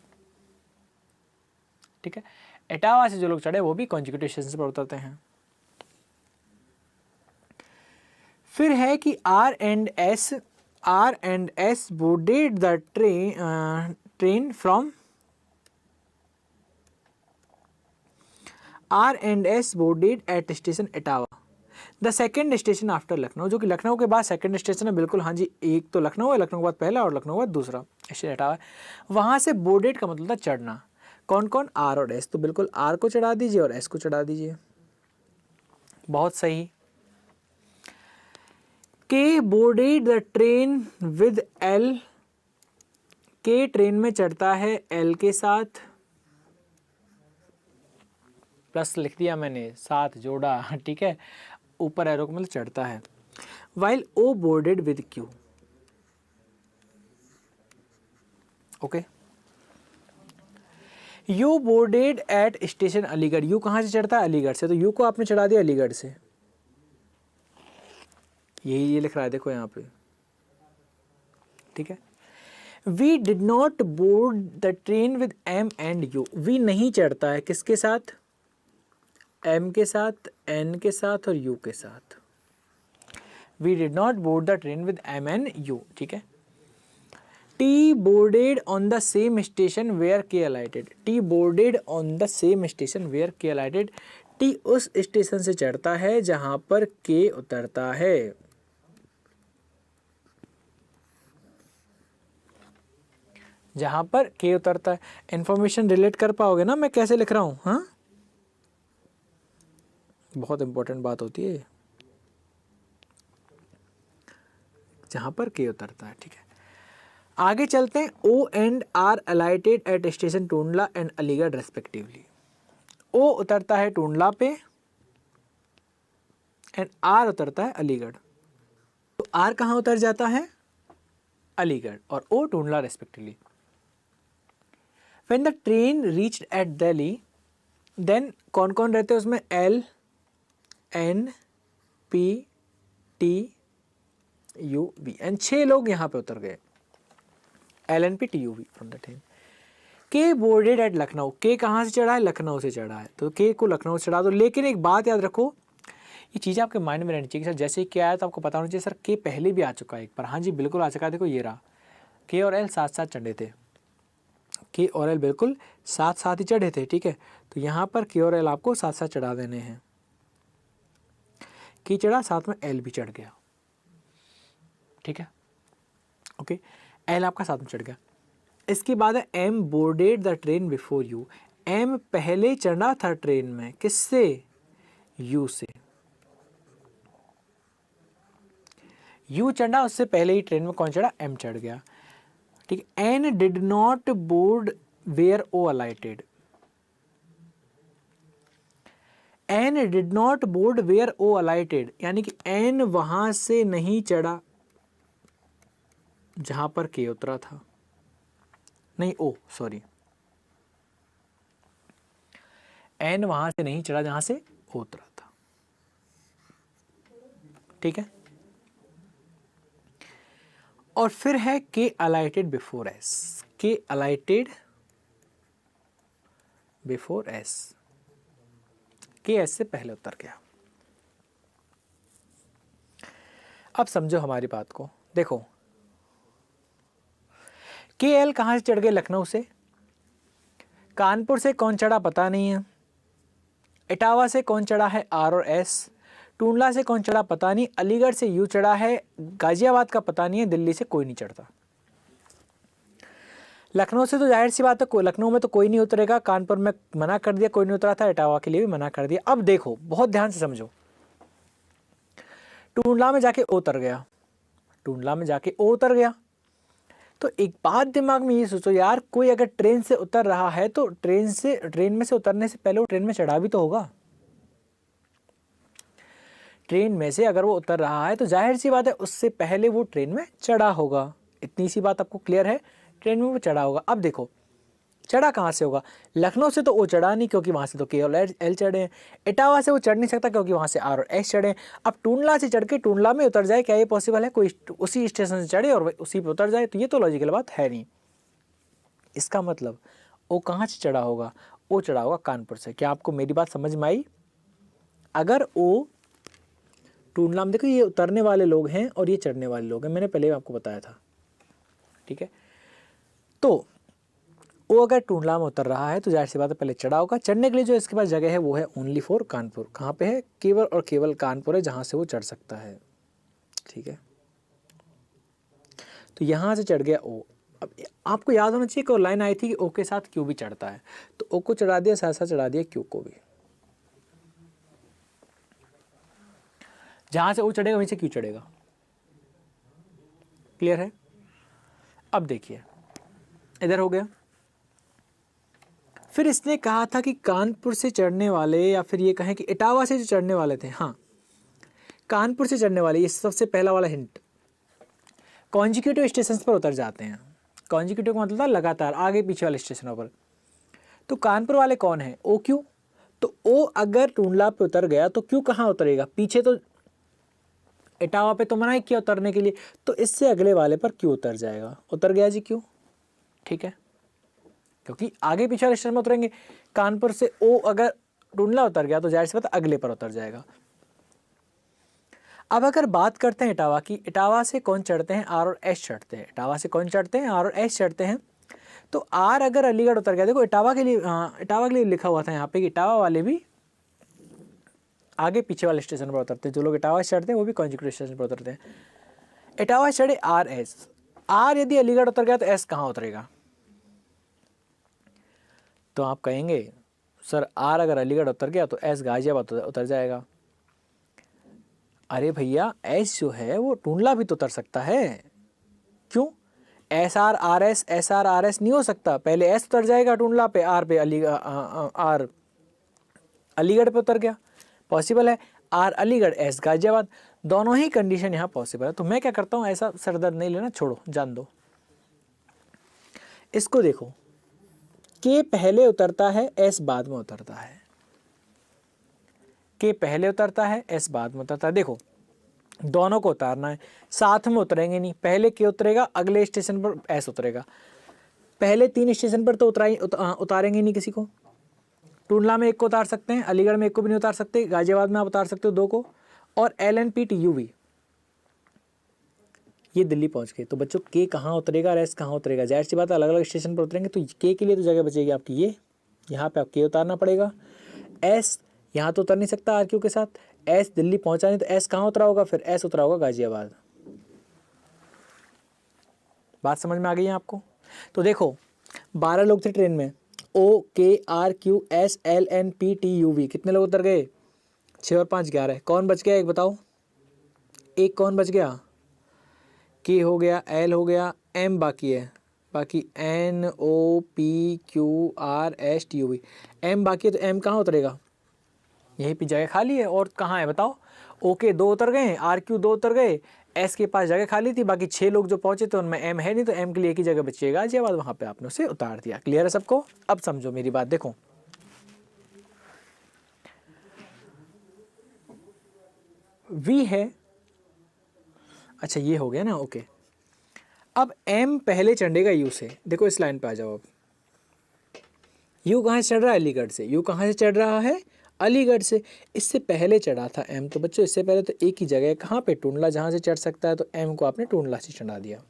ठीक है। इटावा से जो लोग चढ़े वो भी कॉन्जिक्यूटिव स्टेशन पर उतरते हैं। फिर है कि R&S boarded the train from R&S boarded at station Etawah the second station after Lucknow, जो कि लखनऊ के बाद सेकेंड स्टेशन है, बिल्कुल हाँ जी। एक तो लखनऊ है, लखनऊ के बाद पहला और लखनऊ के बाद दूसरा स्टेशन इटावा है। वहाँ से बोर्डेड का मतलब था चढ़ना। कौन कौन, R और S, तो बिल्कुल R को चढ़ा दीजिए और S को चढ़ा दीजिए, बहुत सही। K boarded the train with L। K train में चढ़ता है L के साथ, प्लस लिख दिया मैंने, साथ जोड़ा, ठीक है, ऊपर एरो को मतलब चढ़ता है। While O boarded with Q, okay. U boarded at station Aligarh. U कहाँ से चढ़ता है, अलीगढ़ से, तो U को आपने चढ़ा दिया अलीगढ़ से, यही ये लिख रहा है देखो यहाँ पे, ठीक है। V did not board the train with M and U। V नहीं चढ़ता है किसके साथ, M के साथ, N के साथ और U के साथ। V did not board the train with M and U, ठीक है। T boarded on the same station where K alighted। T boarded on the same station where K alighted। T उस station से चढ़ता है जहां पर K उतरता है। जहां पर K उतरता है। इंफॉर्मेशन रिलेट कर पाओगे ना मैं कैसे लिख रहा हूं, हाँ, बहुत इंपॉर्टेंट बात होती है, जहां पर K उतरता है, ठीक है। आगे चलते हैं। O and R alighted at station Tundla and Aligarh respectively. O उतरता है टूंडला पे एंड R उतरता है अलीगढ़। तो R कहाँ उतर जाता है, अलीगढ़, और O Tundla respectively. When the train reached at Delhi, then कौन कौन रहते हैं उसमें, L, N, P, T, U, V, and 6 लोग यहाँ पे उतर गए, LNP TUV from the train. K boarded at Lucknow. K कहाँ से चढ़ा है, लखनऊ से चढ़ा है, तो K को लखनऊ से चढ़ा दो। लेकिन एक बात याद रखो, ये चीज़ आपके माइंड में रहनी चाहिए कि सर जैसे ही K आया तो आपको पता होना चाहिए सर K पहले भी आ चुका है एक बार। हाँ जी बिल्कुल आ चुका है, देखो ये रहा, K और L साथ साथ चढ़े थे, K और L बिल्कुल साथ साथ ही चढ़े थे, ठीक है। तो यहाँ पर K और L आपको साथ साथ चढ़ा देने हैं। K चढ़ा, साथ में L भी चढ़ गया, ठीक है, ओके। L आपका साथ में चढ़ गया। इसके बाद है M boarded the train before U. M पहले चढ़ा था ट्रेन में, किससे? यू से। यू चढ़ा, उससे पहले ही ट्रेन में कौन चढ़ा? एम चढ़ गया। ठीक है। N did not board where O alighted. N did not board where O alighted, यानी कि एन वहां से नहीं चढ़ा जहां पर के उतरा था, नहीं ओ सॉरी, एन वहां से नहीं चढ़ा जहां से ओ उतरा था। ठीक है। और फिर है के अलाइटेड बिफोर एस। के अलाइटेड बिफोर एस, के एस से पहले उतर गया। अब समझो हमारी बात को, देखो के एल कहां से चढ़ गए? लखनऊ से। कानपुर से कौन चढ़ा पता नहीं है। इटावा से कौन चढ़ा है? आर और एस। टूंडला से कौन चढ़ा पता नहीं। अलीगढ़ से यू चढ़ा है। गाजियाबाद का पता नहीं है। दिल्ली से कोई नहीं चढ़ता। लखनऊ से तो जाहिर सी बात है, लखनऊ में तो कोई नहीं उतरेगा। कानपुर में मना कर दिया, कोई नहीं उतरा था। इटावा के लिए भी मना कर दिया। अब देखो, बहुत ध्यान से समझो, टूंडला में जाके ओ उतर गया। टूंडला में जाके ओ उतर गया, तो एक बात दिमाग में ये सोचो यार, कोई अगर ट्रेन से उतर रहा है तो ट्रेन में से उतरने से पहले वो ट्रेन में चढ़ा भी तो होगा। ट्रेन में से अगर वो उतर रहा है तो जाहिर सी बात है उससे पहले वो ट्रेन में चढ़ा होगा। इतनी सी बात आपको क्लियर है? ट्रेन में वो चढ़ा होगा। अब देखो चढ़ा कहाँ से होगा? लखनऊ से तो वो चढ़ा नहीं, क्योंकि वहाँ से तो के और एल चढ़े हैं। इटावा से वो चढ़ नहीं सकता, क्योंकि वहाँ से आर और एस चढ़े हैं। अब टूंडला से चढ़ के टूंडला में उतर जाए, क्या ये पॉसिबल है? कोई उसी स्टेशन से चढ़े और उसी पे उतर जाए? तो ये तो लॉजिकल बात है नहीं। इसका मतलब वो कहाँ से चढ़ा होगा? वो चढ़ा होगा कानपुर से। क्या आपको मेरी बात समझ में आई? अगर वो टूंडला में, देखो ये उतरने वाले लोग हैं और ये चढ़ने वाले लोग हैं, मैंने पहले आपको बताया था। ठीक है। तो वो अगर टूंडला में उतर रहा है तो जाहिर सी बात है पहले चढ़ा होगा। चढ़ने के लिए जो इसके पास जगह है वो है ओनली फॉर कानपुर। कहाँ पे है? केवल और केवल कानपुर है जहाँ से वो चढ़ सकता है। ठीक है। तो यहाँ से चढ़ गया ओ। अब आपको याद होना चाहिए कि वो लाइन आई थी कि ओ के साथ क्यू भी चढ़ता है, तो ओ को चढ़ा दिया, साथ साथ चढ़ा दिया क्यू को भी। जहाँ से ओ चढ़ेगा वहीं से क्यू चढ़ेगा। क्लियर है? अब देखिए इधर हो गया। फिर इसने कहा था कि कानपुर से चढ़ने वाले, या फिर ये कहें कि इटावा से जो चढ़ने वाले थे, हाँ कानपुर से चढ़ने वाले, ये सबसे पहला वाला हिंट, कॉन्जिक्यूटिव स्टेशन पर उतर जाते हैं। कॉन्जिक्यूटिव का मतलब था लगातार, आगे पीछे वाले स्टेशनों पर। तो कानपुर वाले कौन है? O Q. तो ओ अगर टूंडला पे उतर गया तो क्यू कहाँ उतरेगा? पीछे तो इटावा पे तो मना ही किया उतरने के लिए, तो इससे अगले वाले पर क्यू उतर जाएगा। उतर गया जी क्यू। ठीक है, क्योंकि आगे पीछे वाले स्टेशन में उतरेंगे। कानपुर से ओ अगर टूंडला उतर गया तो जाहिर सी बात अगले पर उतर जाएगा। अब अगर बात करते हैं इटावा की, इटावा से कौन चढ़ते हैं? आर और एस चढ़ते हैं। इटावा से कौन चढ़ते हैं? आर और एस चढ़ते हैं। तो आर अगर अलीगढ़ उतर गया, देखो इटावा के लिए, इटावा के लिए लिखा हुआ था यहाँ पे कि इटावा वाले भी आगे पीछे वाले स्टेशन पर उतरते हैं। जो लोग इटावा से चढ़ते हैं वो भी कॉन्जिक्यूटिव स्टेशन पर उतरते हैं। इटावा से चढ़े आर एस। आर यदि अलीगढ़ उतर गया तो एस कहाँ उतरेगा? तो आप कहेंगे सर आर अगर अलीगढ़ उतर गया तो एस गाजियाबाद उतर जाएगा। अरे भैया एस जो है वो टूंडला भी तो उतर सकता है। क्यों? एस आर आर एस नहीं हो सकता। पहले एस उतर जाएगा टूंडला पे, आर पे आर अलीगढ़ पे उतर गया, पॉसिबल है। आर अलीगढ़, एस गाजियाबाद, दोनों ही कंडीशन यहाँ पॉसिबल है। तो मैं क्या करता हूँ, ऐसा सरदर्द नहीं लेना, छोड़ो, जान दो। इसको देखो, के पहले उतरता है, एस बाद में उतरता है। के पहले उतरता है, एस बाद में उतरता है। देखो दोनों को उतारना है, साथ में उतरेंगे नहीं। पहले के उतरेगा, अगले स्टेशन पर एस उतरेगा। पहले 3 स्टेशन पर तो उतारेंगे नहीं किसी को। टूंडला में एक को उतार सकते हैं, अलीगढ़ में एक को भी नहीं उतार सकते, गाजियाबाद में आप उतार सकते हो 2 को, और LNP TU भी। ये दिल्ली पहुंच गए। तो बच्चों के कहाँ उतरेगा और एस कहाँ उतरेगा? जाहिर सी बात है अलग अलग स्टेशन पर उतरेंगे। तो के लिए तो जगह बचेगी आपकी ये, यहाँ पे आप के उतारना पड़ेगा। एस यहाँ तो उतर नहीं सकता RQ के साथ। एस दिल्ली पहुंचा नहीं तो एस कहाँ उतरा होगा? फिर एस उतरा होगा गाजियाबाद। बात समझ में आ गई है आपको? तो देखो 12 लोग थे ट्रेन में, OKRQSLNPTUV, कितने लोग उतर गए? 6 और 5 11। कौन बच गया एक बताओ, एक कौन बच गया? K हो गया, L हो गया, M बाकी है, बाकी NOPQRSTUV, M बाकी है, तो M कहाँ उतरेगा? यहीं पे जगह खाली है। और कहाँ है बताओ? OK 2 उतर गए, RQ 2 उतर गए, S के पास जगह खाली थी, बाकी 6 लोग जो पहुंचे थे उनमें M है नहीं, तो M के लिए एक ही जगह बचिएगा गाजियाबाद, वहाँ पे आपने उसे उतार दिया। क्लियर है सबको? अब समझो मेरी बात, देखो V है, अच्छा ये हो गया ना, ओके। अब M पहले चढ़ेगा U से, देखो इस लाइन पे आ जाओ। अब U कहाँ से चढ़ रहा है? अलीगढ़ से। U कहाँ से चढ़ रहा है? अलीगढ़ से। इससे पहले चढ़ा था M, तो बच्चों इससे पहले तो एक ही जगह है, कहाँ पे? टूंडला, जहाँ से चढ़ सकता है, तो M को आपने टूंडला से चढ़ा दिया,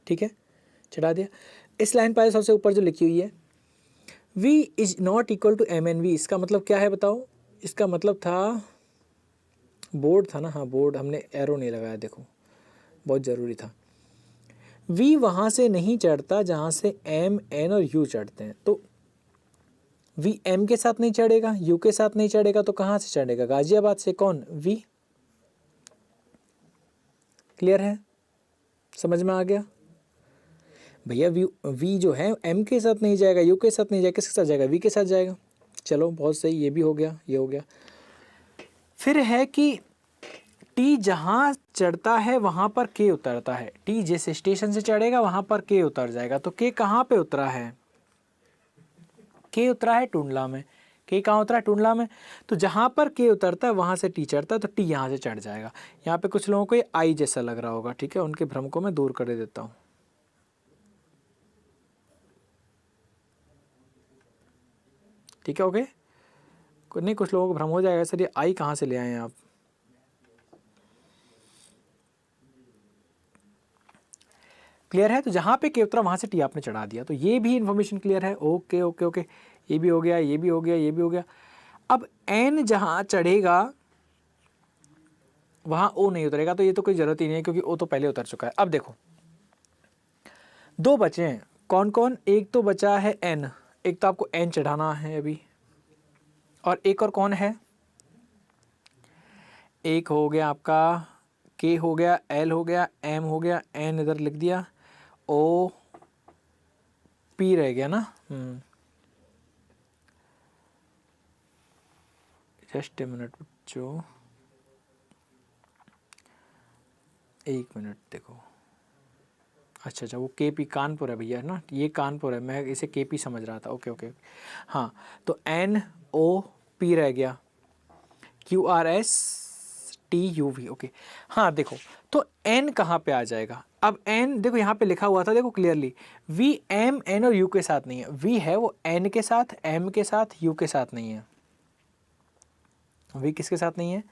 ठीक है, चढ़ा दिया। इस लाइन पर सबसे ऊपर जो लिखी हुई है V is not equal to MNV, इसका मतलब क्या है बताओ? इसका मतलब था, बोर्ड था ना, हाँ बोर्ड, हमने एरो नहीं लगाया, देखो बहुत ज़रूरी था। V वहाँ से नहीं चढ़ता जहाँ से M, N और U चढ़ते हैं, तो V M के साथ नहीं चढ़ेगा, U के साथ नहीं चढ़ेगा, तो कहाँ से चढ़ेगा? गाजियाबाद से। कौन? V। क्लियर है? समझ में आ गया भैया? V जो है M के साथ नहीं जाएगा, U के साथ नहीं जाएगा, किसके साथ जाएगा? V के साथ जाएगा। चलो बहुत सही, ये भी हो गया, ये हो गया। फिर है कि T जहाँ चढ़ता है वहाँ पर K उतरता है। T जिस स्टेशन से चढ़ेगा वहाँ पर K उतर जाएगा, तो K कहाँ पे उतरा है? K उतरा है टूंडला में। K कहाँ उतरा है? टूंडला में। तो जहाँ पर K उतरता है वहाँ से T चढ़ता है, तो T यहाँ से चढ़ जाएगा। यहाँ पे कुछ लोगों को ये I जैसा लग रहा होगा, ठीक है, उनके भ्रम को मैं दूर कर देता हूँ। ठीक है, ओके। नहीं, कुछ लोगों को भ्रम हो जाएगा सर ये I कहाँ से ले आए हैं आप। क्लियर है? तो जहाँ पे K उतरा वहाँ से T आपने चढ़ा दिया, तो ये भी इन्फॉर्मेशन क्लियर है। ओके ओके ओके, ये भी हो गया, ये भी हो गया, ये भी हो गया। अब N जहाँ चढ़ेगा वहाँ O नहीं उतरेगा, तो ये तो कोई ज़रूरत ही नहीं है क्योंकि O तो पहले उतर चुका है। अब देखो दो बचे हैं, कौन कौन? एक तो बचा है N, एक तो आपको N चढ़ाना है अभी, और एक और कौन है? एक हो गया आपका K हो गया, L हो गया, M हो गया, N इधर लिख दिया, O P रह गया ना। जस्ट ए मिनट बच्चों, एक मिनट देखो। अच्छा वो KP कानपुर है भैया ना, ये कानपुर है, मैं इसे KP समझ रहा था। ओके ओके, हाँ तो NOP रह गया, QRSTUV। ओके हाँ देखो, तो N कहाँ पे आ जाएगा? अब N देखो यहाँ पे लिखा हुआ था, देखो क्लियरली, V M N और U के साथ नहीं है। V है वो N के साथ, M के साथ, U के साथ नहीं है। V किसके साथ नहीं है?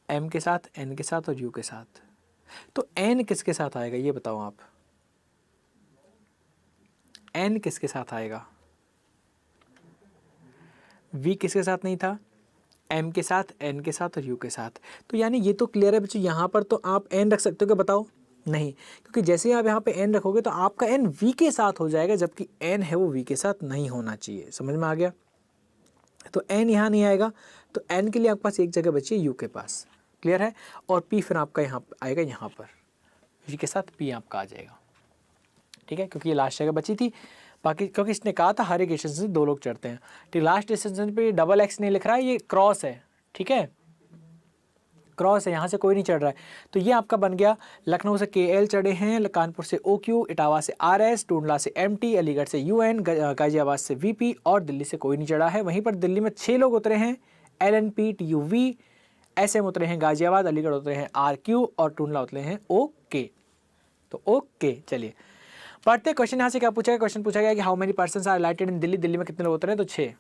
M के साथ, N के साथ और U के साथ। तो N किसके साथ आएगा ये बताओ आप? N किसके साथ आएगा? V किसके साथ नहीं था? M के साथ, N के साथ और U के साथ। तो यानी ये तो क्लियर है बच्चों, यहाँ पर तो आप N रख सकते हो क्या बताओ? नहीं, क्योंकि जैसे ही आप यहाँ पे N रखोगे तो आपका N V के साथ हो जाएगा, जबकि N है वो V के साथ नहीं होना चाहिए। समझ में आ गया? तो N यहाँ नहीं आएगा, तो N के लिए आपके पास एक जगह बची है U के पास। क्लियर है? और P फिर आपका यहाँ आएगा, यहाँ पर V के साथ P आपका आ जाएगा, ठीक है, क्योंकि ये लास्ट जगह बची थी। बाकी क्योंकि इसने कहा था हर एक स्टेशन से 2 लोग चढ़ते हैं, ठीक। लास्ट स्टेशन पे XX नहीं लिख रहा है, ये क्रॉस है, ठीक है, क्रॉस है, यहाँ से कोई नहीं चढ़ रहा है। तो ये आपका बन गया, लखनऊ से KL चढ़े हैं, कानपुर से OQ, इटावा से RS, टूंडला से MT, अलीगढ़ से UN, गाजियाबाद से VP और दिल्ली से कोई नहीं चढ़ा है। वहीं पर दिल्ली में 6 लोग उतरे हैं, LNP TUV, SM उतरे हैं गाजियाबाद, अलीगढ़ उतरे हैं RQ और टूंडला उतरे हैं OK। तो OK, चलिए पढ़ते क्वेश्चन। यहाँ से क्या पूछा गया? क्वेश्चन पूछा गया कि how many persons are alighted in Delhi, Delhi में कितने लोग उतरे हैं? तो 6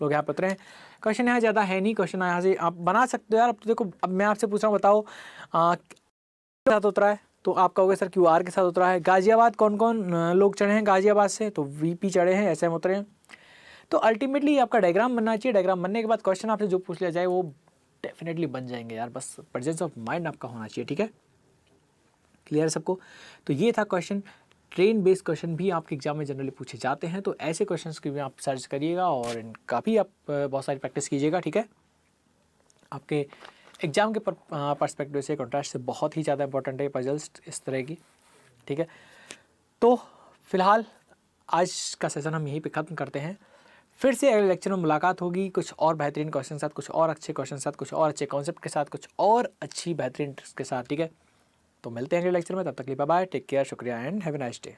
लोग यहाँ पर उतरे हैं। क्वेश्चन यहाँ ज़्यादा है नहीं, क्वेश्चन यहाँ से आप बना सकते हो यार। अब तो देखो, अब मैं आपसे पूछ रहा हूँ, बताओ के साथ उतरा है? तो आप कहोगे सर QR के साथ उतरा है। गाजियाबाद कौन कौन लोग चढ़े हैं गाजियाबाद से? तो VP चढ़े हैं, SM उतरे हैं। तो अल्टीमेटली आपका डायग्राम बनना चाहिए। डायग्राम बनने के बाद क्वेश्चन आपसे जो पूछ लिया जाए वो डेफिनेटली बन जाएंगे यार, बस प्रेजेंस ऑफ माइंड आपका होना चाहिए, ठीक है। क्लियर है सबको? तो ये था क्वेश्चन ट्रेन बेस्ड क्वेश्चन भी आपके एग्जाम में जनरली पूछे जाते हैं, तो ऐसे क्वेश्चंस की भी आप सर्च करिएगा और इनका भी आप बहुत सारी प्रैक्टिस कीजिएगा, ठीक है। आपके एग्जाम के पर्सपेक्टिव से कॉन्ट्रास्ट से बहुत ही ज़्यादा इंपॉर्टेंट है पजल्स इस तरह की, ठीक है। तो फिलहाल आज का सेशन हम यहीं पे ख़त्म करते हैं। फिर से अगले लेक्चर में मुलाकात होगी कुछ और बेहतरीन क्वेश्चन के साथ, कुछ और अच्छे क्वेश्चन के साथ, कुछ और अच्छे कॉन्सेप्ट के साथ, कुछ और अच्छी बेहतरीन ट्रिक्स के साथ, ठीक है। तो मिलते हैं अगले लेक्चर में, तब तक के लिए बाय बाय, टेक केयर, शुक्रिया and have a nice day.